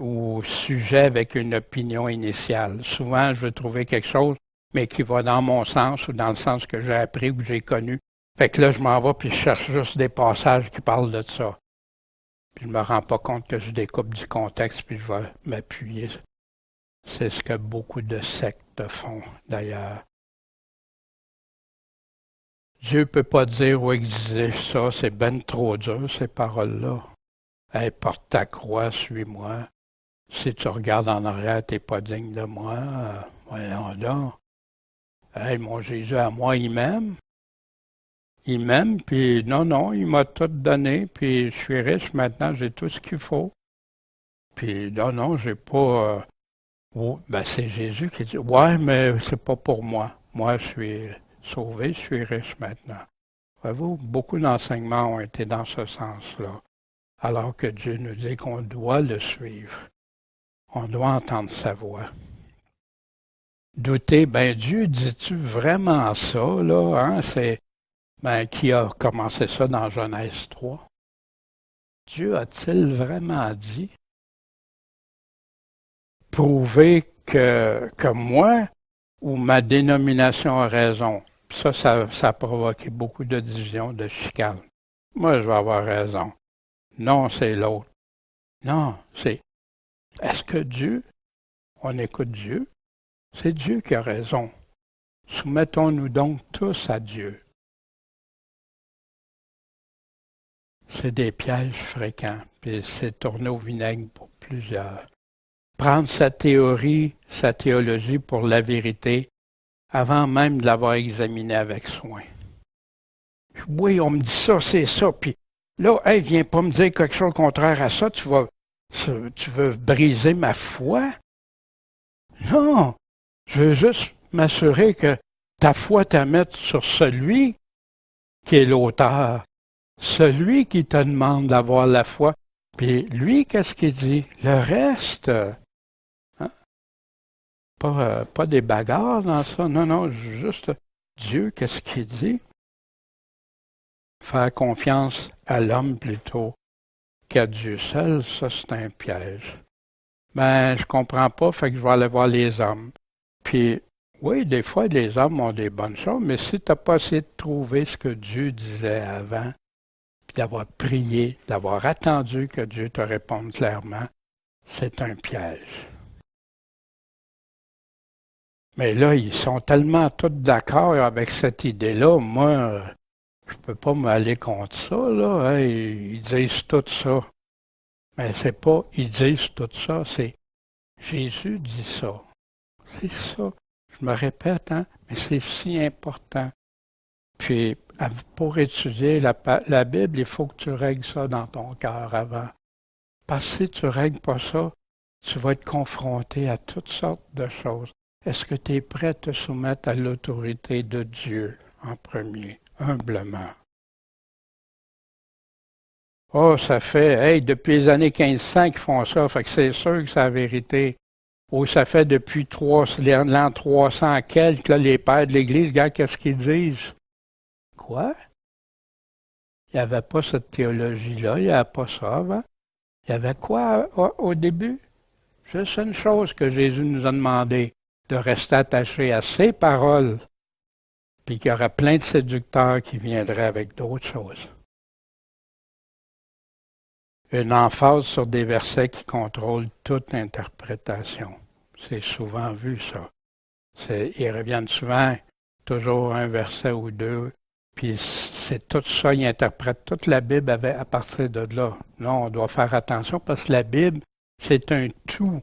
ou sujet avec une opinion initiale. Souvent, je veux trouver quelque chose, mais qui va dans mon sens ou dans le sens que j'ai appris ou que j'ai connu. Fait que là, je m'en vais puis je cherche juste des passages qui parlent de ça. Puis je me rends pas compte que je découpe du contexte puis je vais m'appuyer. C'est ce que beaucoup de sectes de fond, d'ailleurs. Dieu ne peut pas dire ou exiger ça, c'est ben trop dur, ces paroles-là. Hey, porte ta croix, suis-moi. Si tu regardes en arrière, t'es pas digne de moi. Voyons donc. Hey, mon Jésus, à moi, il m'aime. Il m'aime, puis non, il m'a tout donné, puis je suis riche maintenant, j'ai tout ce qu'il faut. Puis non, j'ai pas... oh, ben c'est Jésus qui dit, ouais, mais c'est pas pour moi. Moi, je suis sauvé, je suis riche maintenant. Voyez-vous, beaucoup d'enseignements ont été dans ce sens-là, alors que Dieu nous dit qu'on doit le suivre. On doit entendre sa voix. Douter, ben Dieu, dis-tu vraiment ça, là? Hein? C'est qui a commencé ça dans Genèse 3? Dieu a-t-il vraiment dit? Prouver que moi ou ma dénomination a raison. Ça a provoqué beaucoup de divisions, de chicanes. Moi, je vais avoir raison. Non, c'est l'autre. Non, c'est... Est-ce que Dieu, on écoute Dieu? C'est Dieu qui a raison. Soumettons-nous donc tous à Dieu. C'est des pièges fréquents, puis c'est tourné au vinaigre pour plusieurs. Prendre sa théorie, sa théologie pour la vérité, avant même de l'avoir examinée avec soin. Oui, on me dit ça, c'est ça, puis là, hey, viens pas me dire quelque chose contraire à ça, tu veux briser ma foi? Non, je veux juste m'assurer que ta foi t'a mettre sur celui qui est l'auteur, celui qui te demande d'avoir la foi. Puis lui, qu'est-ce qu'il dit? Le reste, hein? Pas des bagarres dans ça, non, juste Dieu, qu'est-ce qu'il dit? Faire confiance à l'homme plutôt qu'à Dieu seul, ça c'est un piège. Ben, je comprends pas, fait que je vais aller voir les hommes. Puis, oui, des fois, les hommes ont des bonnes choses, mais si tu n'as pas essayé de trouver ce que Dieu disait avant, puis d'avoir prié, d'avoir attendu que Dieu te réponde clairement, c'est un piège. Mais là, ils sont tellement tous d'accord avec cette idée-là, moi, je peux pas m'aller contre ça, là. Hein, ils disent tout ça. Mais c'est pas ils disent tout ça, c'est Jésus dit ça. C'est ça. Je me répète, hein, mais c'est si important. Puis, pour étudier la Bible, il faut que tu règles ça dans ton cœur avant. Parce que si tu ne règles pas ça, tu vas être confronté à toutes sortes de choses. Est-ce que tu es prêt à te soumettre à l'autorité de Dieu en premier, humblement? Oh, ça fait, hey, depuis les années 1500 qu'ils font ça, fait que c'est sûr que c'est la vérité. Oh, ça fait depuis l'an 300 quelques, là, les pères de l'Église, regarde qu'est-ce qu'ils disent. Quoi? Il n'y avait pas cette théologie-là, il n'y avait pas ça avant. Il y avait quoi au début? Juste une chose que Jésus nous a demandé, de rester attaché à ses paroles, puis qu'il y aurait plein de séducteurs qui viendraient avec d'autres choses. Une emphase sur des versets qui contrôlent toute interprétation. C'est souvent vu, ça. Ils reviennent souvent, toujours un verset ou deux, puis c'est tout ça, ils interprètent toute la Bible à partir de là. Non, on doit faire attention parce que la Bible, c'est un tout.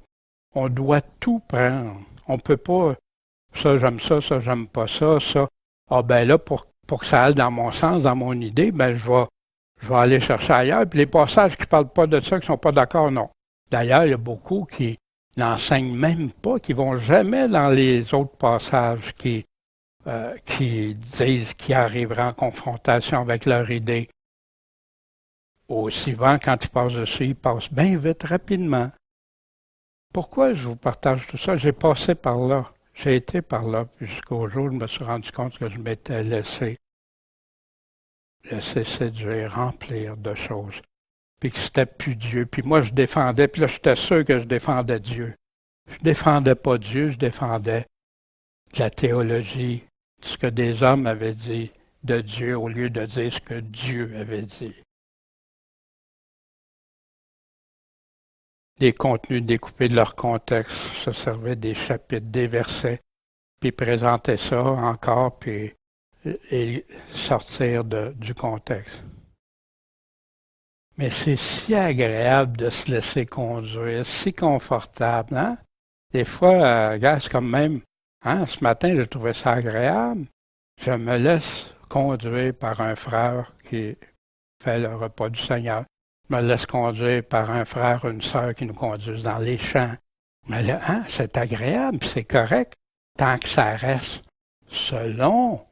On doit tout prendre. On peut pas, ça j'aime pas ça. Ah ben là, pour que ça aille dans mon sens, dans mon idée, ben je vais aller chercher ailleurs. Puis les passages qui parlent pas de ça, qui sont pas d'accord, non. D'ailleurs, il y a beaucoup qui n'enseignent même pas, qui vont jamais dans les autres passages qui disent qu'ils arriveront en confrontation avec leur idée. Aussi souvent, quand ils passent dessus, ils passent bien vite, rapidement. Pourquoi je vous partage tout ça? J'ai passé par là. J'ai été par là, puis jusqu'au jour où je me suis rendu compte que je m'étais laissé séduire, remplir de choses, puis que c'était plus Dieu. Puis moi, je défendais, puis là, j'étais sûr que je défendais Dieu. Je défendais pas Dieu, je défendais la théologie, ce que des hommes avaient dit de Dieu, au lieu de dire ce que Dieu avait dit. Des contenus découpés de leur contexte se servaient des chapitres, des versets puis présenter ça encore, puis et sortir du contexte. Mais c'est si agréable de se laisser conduire, si confortable, hein? Des fois, regarde, c'est comme même, hein, ce matin, je trouvais ça agréable. Je me laisse conduire par un frère qui fait le repas du Seigneur. Je me laisse conduire par un frère, une sœur qui nous conduisent dans les champs. Mais là, hein, c'est agréable, puis c'est correct, tant que ça reste selon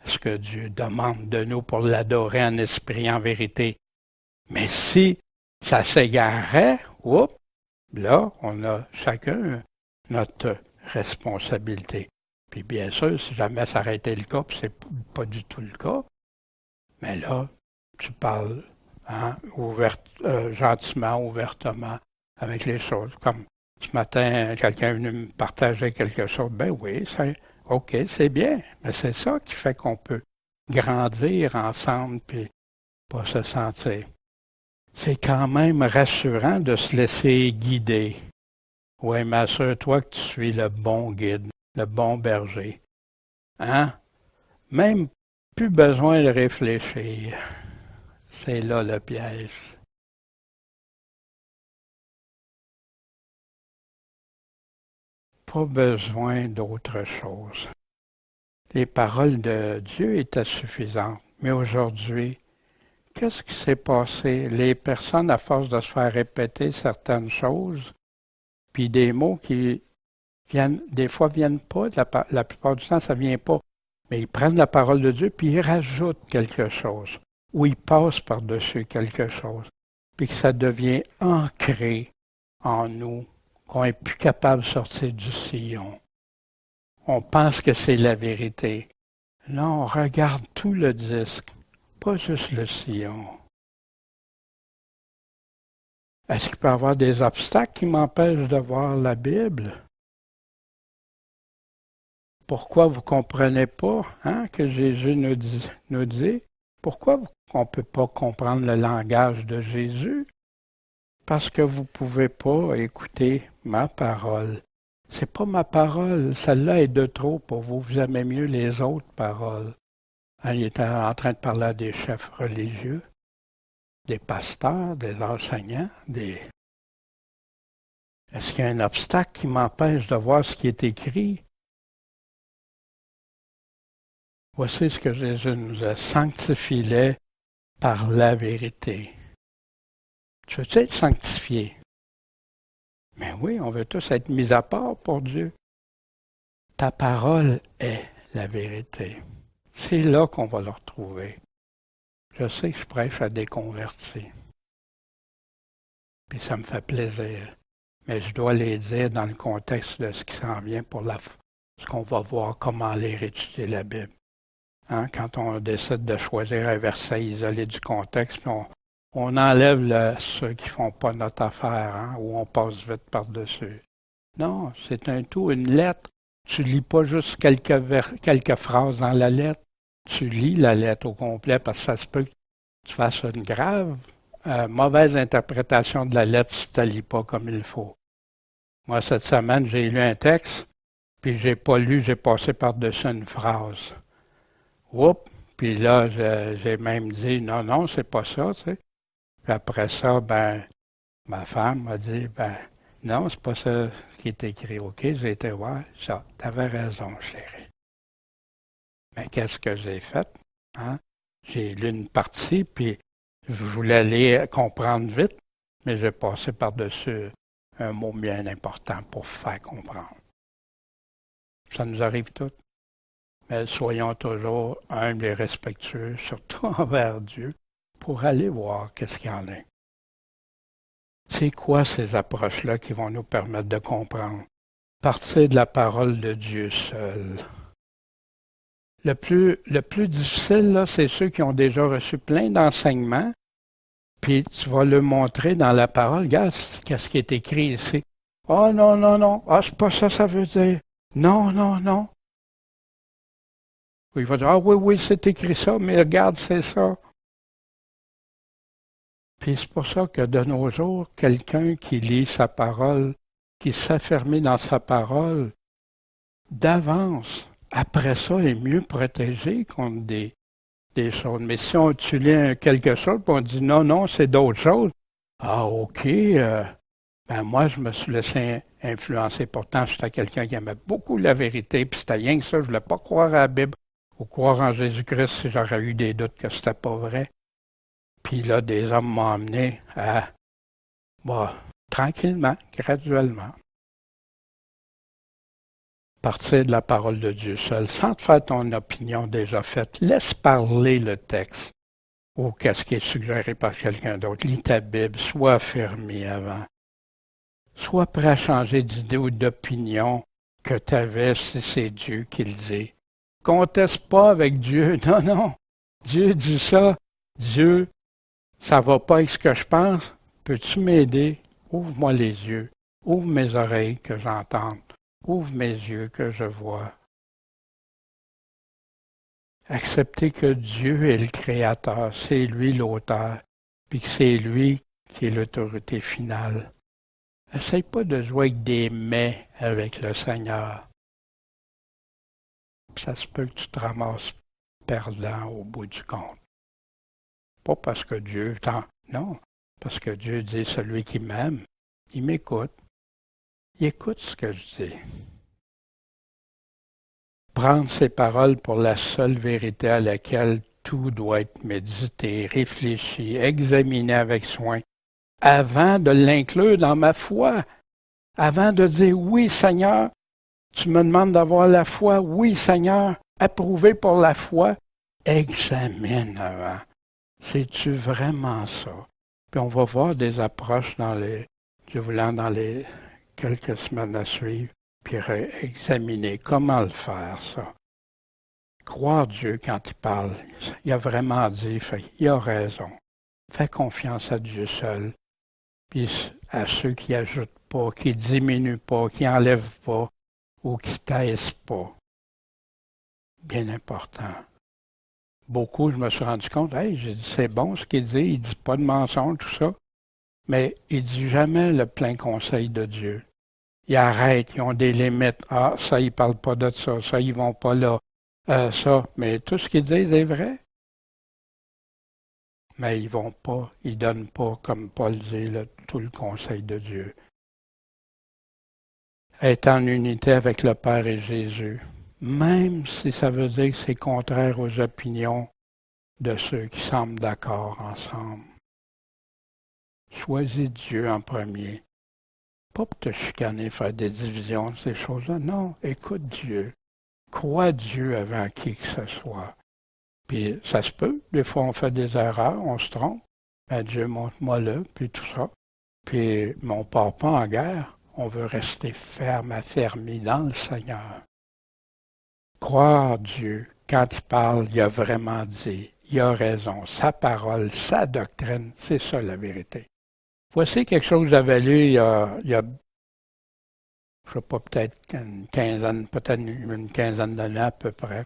ce que Dieu demande de nous pour l'adorer en esprit, en vérité. Mais si ça s'égarait, oups, là, on a chacun notre responsabilité. Puis bien sûr, si jamais ça aurait été le cas, puis c'est pas du tout le cas, mais là, tu parles hein, gentiment, ouvertement, avec les choses. Comme ce matin, quelqu'un est venu me partager quelque chose. Ben oui, OK, c'est bien. Mais c'est ça qui fait qu'on peut grandir ensemble puis pas se sentir. C'est quand même rassurant de se laisser guider. Oui, mais assure-toi que tu suis le bon guide, le bon berger. Hein? Même plus besoin de réfléchir. C'est là le piège. Pas besoin d'autre chose. Les paroles de Dieu étaient suffisantes, mais aujourd'hui, qu'est-ce qui s'est passé? Les personnes, à force de se faire répéter certaines choses, puis des mots qui viennent, des fois viennent pas, la plupart du temps, ça vient pas, mais ils prennent la parole de Dieu, puis ils rajoutent quelque chose, ou ils passent par-dessus quelque chose, puis que ça devient ancré en nous, qu'on n'est plus capable de sortir du sillon. On pense que c'est la vérité. Non, on regarde tout le disque, pas juste le sillon. Est-ce qu'il peut y avoir des obstacles qui m'empêchent de voir la Bible? Pourquoi vous ne comprenez pas hein, que Jésus nous dit? Pourquoi on ne peut pas comprendre le langage de Jésus? Parce que vous ne pouvez pas écouter ma parole. C'est pas ma parole, celle-là est de trop pour vous. Vous aimez mieux les autres paroles. Hein, il était en train de parler à des chefs religieux, des pasteurs, des enseignants, Est-ce qu'il y a un obstacle qui m'empêche de voir ce qui est écrit? Voici ce que Jésus nous a sanctifié par la vérité. Tu veux être sanctifié? Mais oui, on veut tous être mis à part pour Dieu. Ta parole est la vérité. C'est là qu'on va le retrouver. Je sais que je prêche à des convertis. Puis ça me fait plaisir. Mais je dois les dire dans le contexte de ce qui s'en vient pour ce qu'on va voir, comment lire et étudier la Bible. Hein, quand on décide de choisir un verset isolé du contexte, on enlève ceux qui font pas notre affaire, hein, ou on passe vite par-dessus. Non, c'est un tout, une lettre. Tu lis pas juste quelques phrases dans la lettre. Tu lis la lettre au complet parce que ça se peut que tu fasses une grave, mauvaise interprétation de la lettre si tu ne la lis pas comme il faut. Moi, cette semaine, j'ai lu un texte, puis j'ai pas lu, j'ai passé par-dessus une phrase. Oups! Puis là, j'ai même dit, non, c'est pas ça, tu sais. Puis après ça, ma femme m'a dit, non, c'est pas ça qui est écrit. OK, j'ai été voir ça. T'avais raison, chérie. Mais qu'est-ce que j'ai fait? Hein? J'ai lu une partie, puis je voulais aller comprendre vite, mais j'ai passé par-dessus un mot bien important pour faire comprendre. Ça nous arrive tout. Mais soyons toujours humbles et respectueux, surtout envers Dieu, pour aller voir qu'est-ce qu'il y en a. C'est quoi ces approches-là qui vont nous permettre de comprendre? Partir de la parole de Dieu seul. Le plus difficile, là, c'est ceux qui ont déjà reçu plein d'enseignements, puis tu vas le montrer dans la parole. Regarde, qu'est-ce qui est écrit ici? Oh non. Ah, c'est pas ça, ça veut dire. Non. Il va dire, ah oui, c'est écrit ça, mais regarde, c'est ça. Puis c'est pour ça que de nos jours, quelqu'un qui lit sa parole, qui s'affermit dans sa parole, d'avance. Après ça, il est mieux protégé contre des choses. Mais si on tu lis quelque chose, puis on dit non, non, c'est d'autres choses. Ah, OK. Ben moi, je me suis laissé influencer. Pourtant, j'étais quelqu'un qui aimait beaucoup la vérité, puis c'était rien que ça. Je ne voulais pas croire à la Bible ou croire en Jésus-Christ si j'aurais eu des doutes que c'était pas vrai. Puis là, des hommes m'ont amené à, tranquillement, graduellement, partir de la parole de Dieu seul, sans te faire ton opinion déjà faite. Laisse parler le texte ou qu'est-ce qui est suggéré par quelqu'un d'autre. Lis ta Bible, sois fermé avant. Sois prêt à changer d'idée ou d'opinion que tu avais si c'est Dieu qui le dit. Conteste pas avec Dieu. Non, non. Dieu dit ça. Dieu, ça va pas avec ce que je pense. Peux-tu m'aider? Ouvre-moi les yeux. Ouvre mes oreilles que j'entende. Ouvre mes yeux que je vois. Accepter que Dieu est le Créateur, c'est lui l'auteur, puis que c'est lui qui est l'autorité finale. Essaye pas de jouer avec des mais avec le Seigneur. Ça se peut que tu te ramasses perdant au bout du compte. Pas parce que Dieu non, parce que Dieu dit celui qui m'aime, il m'écoute. Il écoute ce que je dis. Prendre ces paroles pour la seule vérité à laquelle tout doit être médité, réfléchi, examiné avec soin, avant de l'inclure dans ma foi, avant de dire oui Seigneur, tu me demandes d'avoir la foi, oui Seigneur, approuvé pour la foi, examine avant. C'est-tu vraiment ça? Puis on va voir des approches dans les quelques semaines à suivre, puis examiner comment le faire, ça. Croire Dieu quand il parle. Il a vraiment dit, il a raison. Fais confiance à Dieu seul. Puis à ceux qui n'ajoutent pas, qui diminuent pas, qui n'enlèvent pas, ou qui taisent pas. Bien important. Beaucoup, je me suis rendu compte, j'ai dit, c'est bon ce qu'il dit, il dit pas de mensonge, tout ça. Mais il dit jamais le plein conseil de Dieu. Ils arrêtent, ils ont des limites. Ah, ça, ils parlent pas de ça, ça, ils vont pas là. Ça, mais tout ce qu'ils disent est vrai. Mais ils vont pas, ils donnent pas, comme Paul dit, tout le conseil de Dieu. Être en unité avec le Père et Jésus, même si ça veut dire que c'est contraire aux opinions de ceux qui semblent d'accord ensemble. Choisis Dieu en premier. Pas pour te chicaner, faire des divisions, ces choses-là. Non, écoute Dieu. Crois Dieu avant qui que ce soit. Puis ça se peut, des fois on fait des erreurs, on se trompe. Ben, Dieu montre-moi là, puis tout ça. Puis, mais on ne part pas en guerre. On veut rester ferme, affermi dans le Seigneur. Croire Dieu, quand il parle, il a vraiment dit, il a raison, sa parole, sa doctrine, c'est ça la vérité. Voici quelque chose que j'avais lu il y a je sais pas, peut-être une quinzaine d'années à peu près.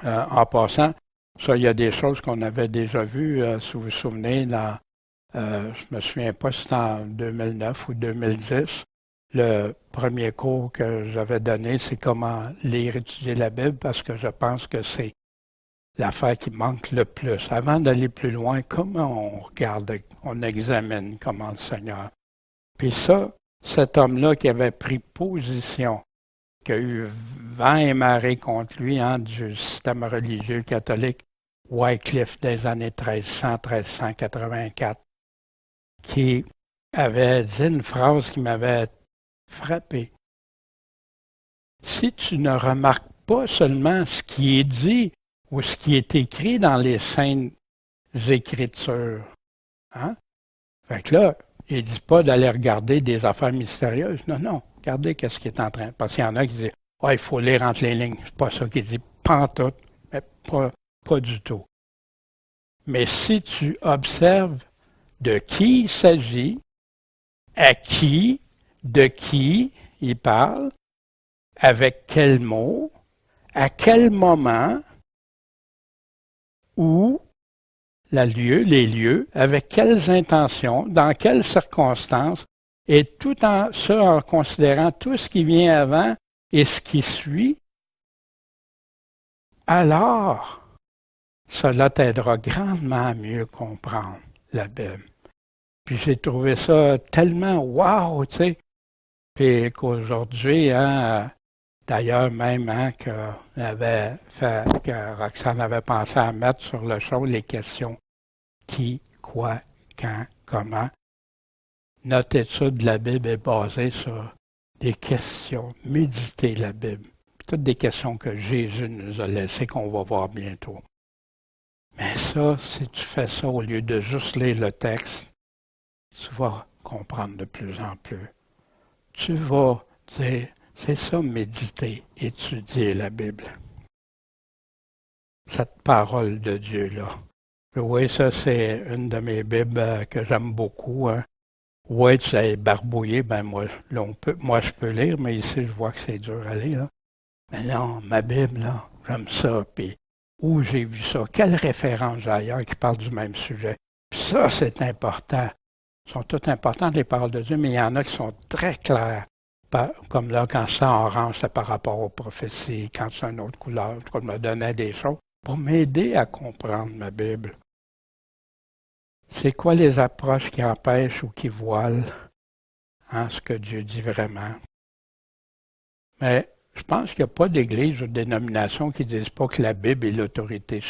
En passant, ça, il y a des choses qu'on avait déjà vues, si vous vous souvenez, je me souviens pas si c'était en 2009 ou 2010. Le premier cours que j'avais donné, c'est comment lire, étudier la Bible, parce que je pense que c'est l'affaire qui manque le plus. Avant d'aller plus loin, comment on regarde, on examine comment le Seigneur. Puis ça, cet homme-là qui avait pris position, qui a eu vent et marée contre lui, du système religieux catholique, Wycliffe des années 1300-1384, qui avait dit une phrase qui m'avait frappé. Si tu ne remarques pas seulement ce qui est dit ou ce qui est écrit dans les Saintes Écritures, fait que là, il ne dit pas d'aller regarder des affaires mystérieuses. Non, non. Regardez qu'est-ce qui est en train. Parce qu'il y en a qui disent il faut lire entre les lignes. C'est pas ça qu'il dit. Pantoute. Mais pas du tout. Mais si tu observes de qui il s'agit, à qui, de qui il parle, avec quels mots, à quel moment, où, les lieux, avec quelles intentions, dans quelles circonstances, et tout en considérant tout ce qui vient avant, et ce qui suit, alors cela t'aidera grandement à mieux comprendre la Bible. Puis j'ai trouvé ça tellement wow, tu sais, puis qu'aujourd'hui, hein, d'ailleurs même hein, que Roxane avait pensé à mettre sur le show les questions qui, quoi, quand, comment. Notre étude de la Bible est basée sur des questions, méditer la Bible. Toutes des questions que Jésus nous a laissées, qu'on va voir bientôt. Mais ça, si tu fais ça au lieu de juste lire le texte, tu vas comprendre de plus en plus. Tu vas dire, c'est ça, méditer, étudier la Bible. Cette parole de Dieu-là. Oui, ça, c'est une de mes Bibles que j'aime beaucoup. Hein. Oui, tu es barbouillé, ben moi, là, moi, je peux lire, mais ici, je vois que c'est dur à lire. Là. Mais non, ma Bible, là, j'aime ça. Puis, où j'ai vu ça? Quelle référence j'ai ailleurs qui parle du même sujet? Puis ça, c'est important. Ils sont toutes importantes, les paroles de Dieu, mais il y en a qui sont très claires. Comme là, quand c'est en orange, c'est par rapport aux prophéties. Quand c'est une autre couleur, je me donnait des choses pour m'aider à comprendre ma Bible. C'est quoi les approches qui empêchent ou qui voilent ce que Dieu dit vraiment? Mais je pense qu'il n'y a pas d'église ou de dénomination qui ne disent pas que la Bible est l'autorité,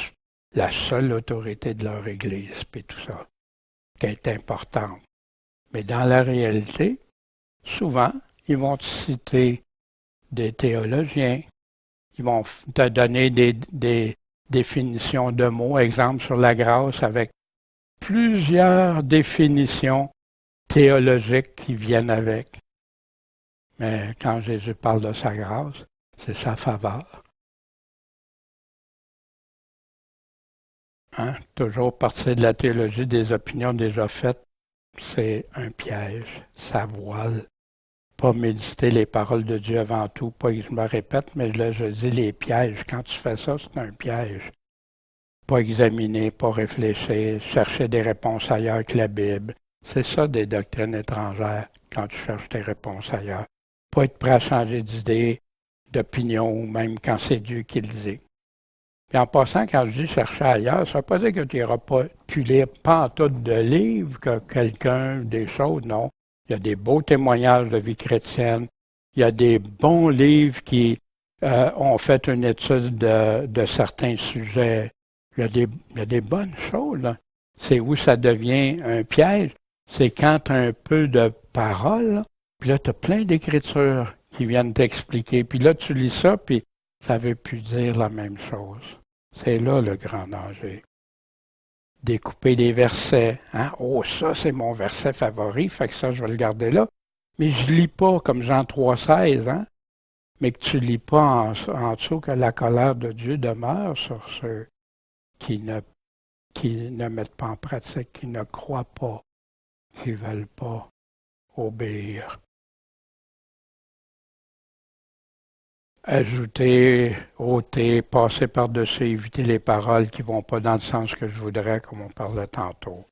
la seule autorité de leur église, puis tout ça, qui est importante. Mais dans la réalité, souvent, ils vont te citer des théologiens, ils vont te donner des définitions de mots, exemple sur la grâce avec plusieurs définitions théologiques qui viennent avec. Mais quand Jésus parle de sa grâce, c'est sa faveur. Hein? Toujours partir de la théologie des opinions déjà faites, c'est un piège, ça voile. Pas méditer les paroles de Dieu avant tout, pas que je me répète, mais là je dis les pièges. Quand tu fais ça, c'est un piège. Pas examiner, pas réfléchir, chercher des réponses ailleurs que la Bible. C'est ça des doctrines étrangères quand tu cherches tes réponses ailleurs. Pas être prêt à changer d'idée, d'opinion, ou même quand c'est Dieu qui le dit. Puis en passant, quand je dis chercher ailleurs, ça ne veut pas dire que tu n'iras pas pu lire pas en tout de livres que quelqu'un, des choses, non. Il y a des beaux témoignages de vie chrétienne. Il y a des bons livres qui ont fait une étude de certains sujets. Il y a des bonnes choses. Là. C'est où ça devient un piège. C'est quand tu as un peu de parole, puis là, tu as plein d'écritures qui viennent t'expliquer. Puis là, tu lis ça, puis ça ne veut plus dire la même chose. C'est là le grand danger. Découper les versets. Hein? Oh, ça, c'est mon verset favori, fait que ça, je vais le garder là. Mais je lis pas comme Jean 3,16, hein? Mais que tu lis pas en dessous que la colère de Dieu demeure sur ceux qui ne mettent pas en pratique, qui ne croient pas, qui ne veulent pas obéir. Ajouter, ôter, passer par-dessus, éviter les paroles qui ne vont pas dans le sens que je voudrais, comme on parlait tantôt.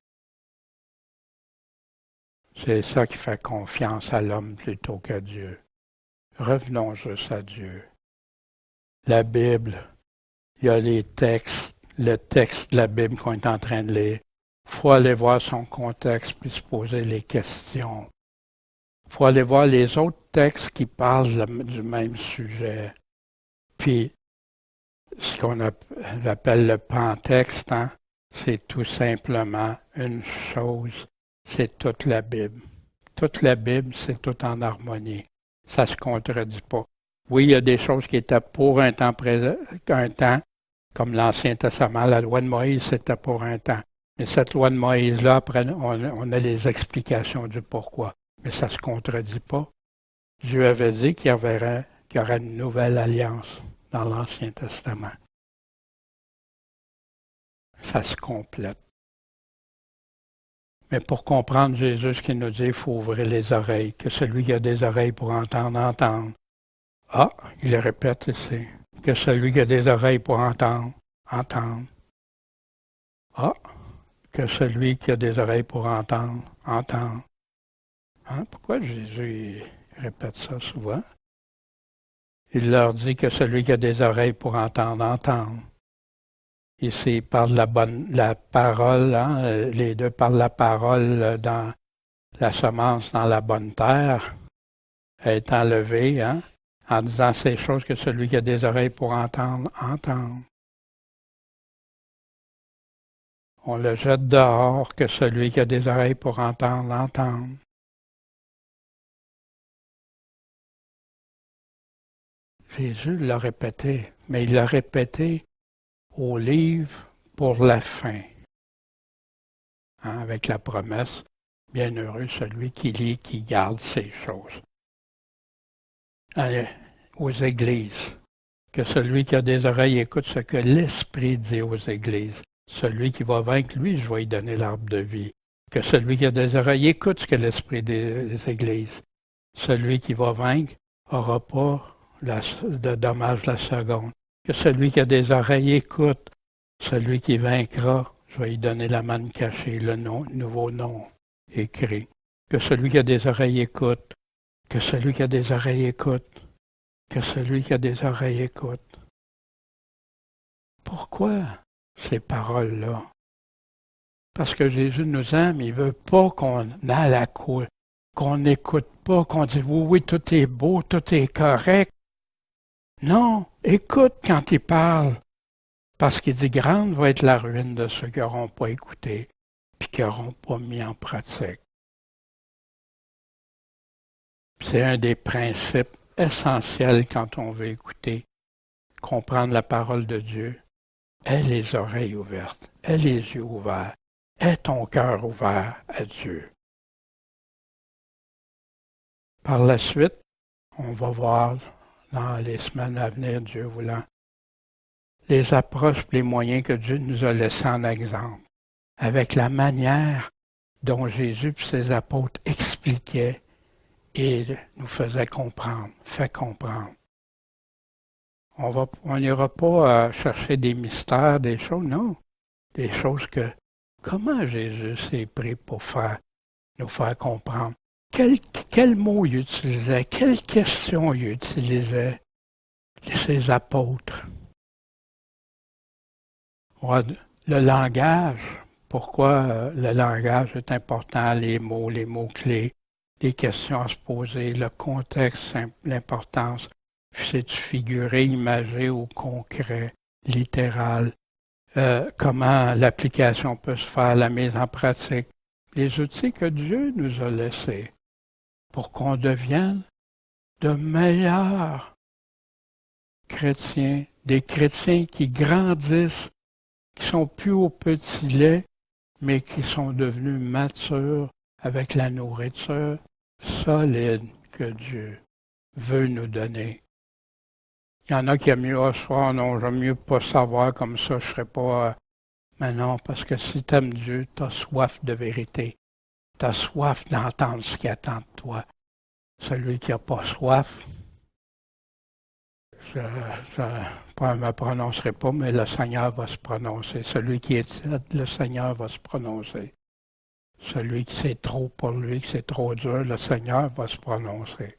C'est ça qui fait confiance à l'homme plutôt qu'à Dieu. Revenons juste à Dieu. La Bible, il y a les textes, le texte de la Bible qu'on est en train de lire. Il faut aller voir son contexte puis se poser les questions. Il faut aller voir les autres textes qui parlent du même sujet. Puis, ce qu'on appelle le pentexte, hein, c'est tout simplement une chose, c'est toute la Bible. Toute la Bible, c'est tout en harmonie. Ça ne se contredit pas. Oui, il y a des choses qui étaient pour un temps présent, comme l'Ancien Testament, la loi de Moïse, c'était pour un temps. Mais cette loi de Moïse-là, après, on a les explications du pourquoi. Mais ça ne se contredit pas. Dieu avait dit qu'il y aurait une nouvelle alliance dans l'Ancien Testament. Ça se complète. Mais pour comprendre Jésus, ce qu'il nous dit, il faut ouvrir les oreilles, que celui qui a des oreilles pour entendre, entende. Ah, il le répète ici, que celui qui a des oreilles pour entendre, entende. Ah, que celui qui a des oreilles pour entendre, entende. Hein? Pourquoi Jésus répète ça souvent? Il leur dit que celui qui a des oreilles pour entendre, entende. Ici, il parle la parole, hein, les deux parlent la parole dans la semence dans la bonne terre, est enlevée, hein, en disant ces choses que celui qui a des oreilles pour entendre, entende. On le jette dehors, que celui qui a des oreilles pour entendre, entende. Jésus l'a répété, mais il l'a répété au livre pour la fin, hein, avec la promesse, bienheureux celui qui lit, qui garde ces choses. Allez, aux églises, que celui qui a des oreilles écoute ce que l'Esprit dit aux églises. Celui qui va vaincre, lui, je vais lui donner l'arbre de vie. Que celui qui a des oreilles écoute ce que l'Esprit des églises. Celui qui va vaincre n'aura pas de dommage la seconde. Que celui qui a des oreilles écoute. Celui qui vaincra, je vais lui donner la manne cachée, le nouveau nom écrit. Que celui qui a des oreilles écoute. Que celui qui a des oreilles écoute. Que celui qui a des oreilles écoute. Pourquoi ces paroles-là? Parce que Jésus nous aime, il ne veut pas qu'on aille à la cour, qu'on n'écoute pas, qu'on dise oui, oui, tout est beau, tout est correct. Non, écoute quand il parle. Parce qu'il dit grande va être la ruine de ceux qui n'auront pas écouté et qui n'auront pas mis en pratique. C'est un des principes essentiels quand on veut écouter, comprendre la parole de Dieu. Aie les oreilles ouvertes, aie les yeux ouverts, aie ton cœur ouvert à Dieu. Par la suite, on va voir dans les semaines à venir, Dieu voulant, les approches et les moyens que Dieu nous a laissés en exemple, avec la manière dont Jésus et ses apôtres expliquaient et nous faisaient comprendre, fait comprendre. On n'ira pas chercher des mystères, des choses, non. Des choses que, comment Jésus s'est pris pour nous faire comprendre? Quel mot il utilisait? Quelles questions il utilisait? Ses apôtres. Ouais, le langage, pourquoi le langage est important, les mots-clés, les questions à se poser, le contexte, l'importance. C'est-tu figuré, imagé ou concret, littéral? Comment l'application peut se faire, la mise en pratique. Les outils que Dieu nous a laissés pour qu'on devienne de meilleurs chrétiens, des chrétiens qui grandissent, qui sont plus au petit lait, mais qui sont devenus matures avec la nourriture solide que Dieu veut nous donner. Il y en a qui aiment mieux, non, j'aime mieux pas savoir comme ça, je serais pas... Mais non, parce que si tu aimes Dieu, tu as soif de vérité. Tu as soif d'entendre ce qui attend de toi. Celui qui n'a pas soif, je ne me prononcerai pas, mais le Seigneur va se prononcer. Celui qui est tiède, le Seigneur va se prononcer. Celui qui c'est trop pour lui, que c'est trop dur, le Seigneur va se prononcer.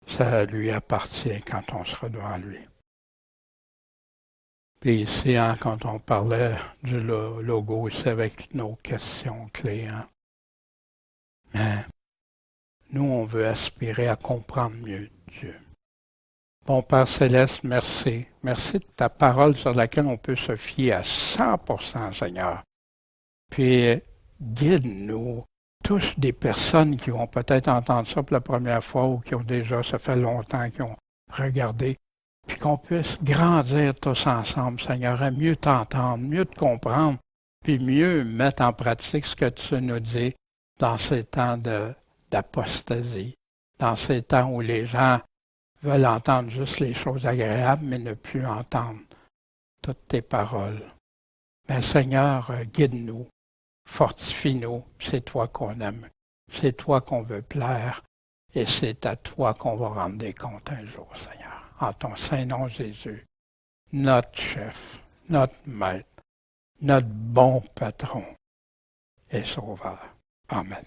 Ça lui appartient quand on sera devant lui. Puis ici, hein, quand on parlait du logo, c'est avec nos questions clés. Hein. Mais nous, on veut aspirer à comprendre mieux Dieu. Bon Père Céleste, merci. Merci de ta parole sur laquelle on peut se fier à 100%, Seigneur. Puis, guide-nous. Tous des personnes qui vont peut-être entendre ça pour la première fois ou qui ont déjà, ça fait longtemps, qui ont regardé, puis qu'on puisse grandir tous ensemble, Seigneur, à mieux t'entendre, mieux te comprendre, puis mieux mettre en pratique ce que tu nous dis dans ces temps d'apostasie, dans ces temps où les gens veulent entendre juste les choses agréables, mais ne plus entendre toutes tes paroles. Mais Seigneur, guide-nous. Fortifie-nous, c'est toi qu'on aime, c'est toi qu'on veut plaire, et c'est à toi qu'on va rendre des comptes un jour, Seigneur. En ton saint nom, Jésus, notre chef, notre maître, notre bon patron et sauveur. Amen.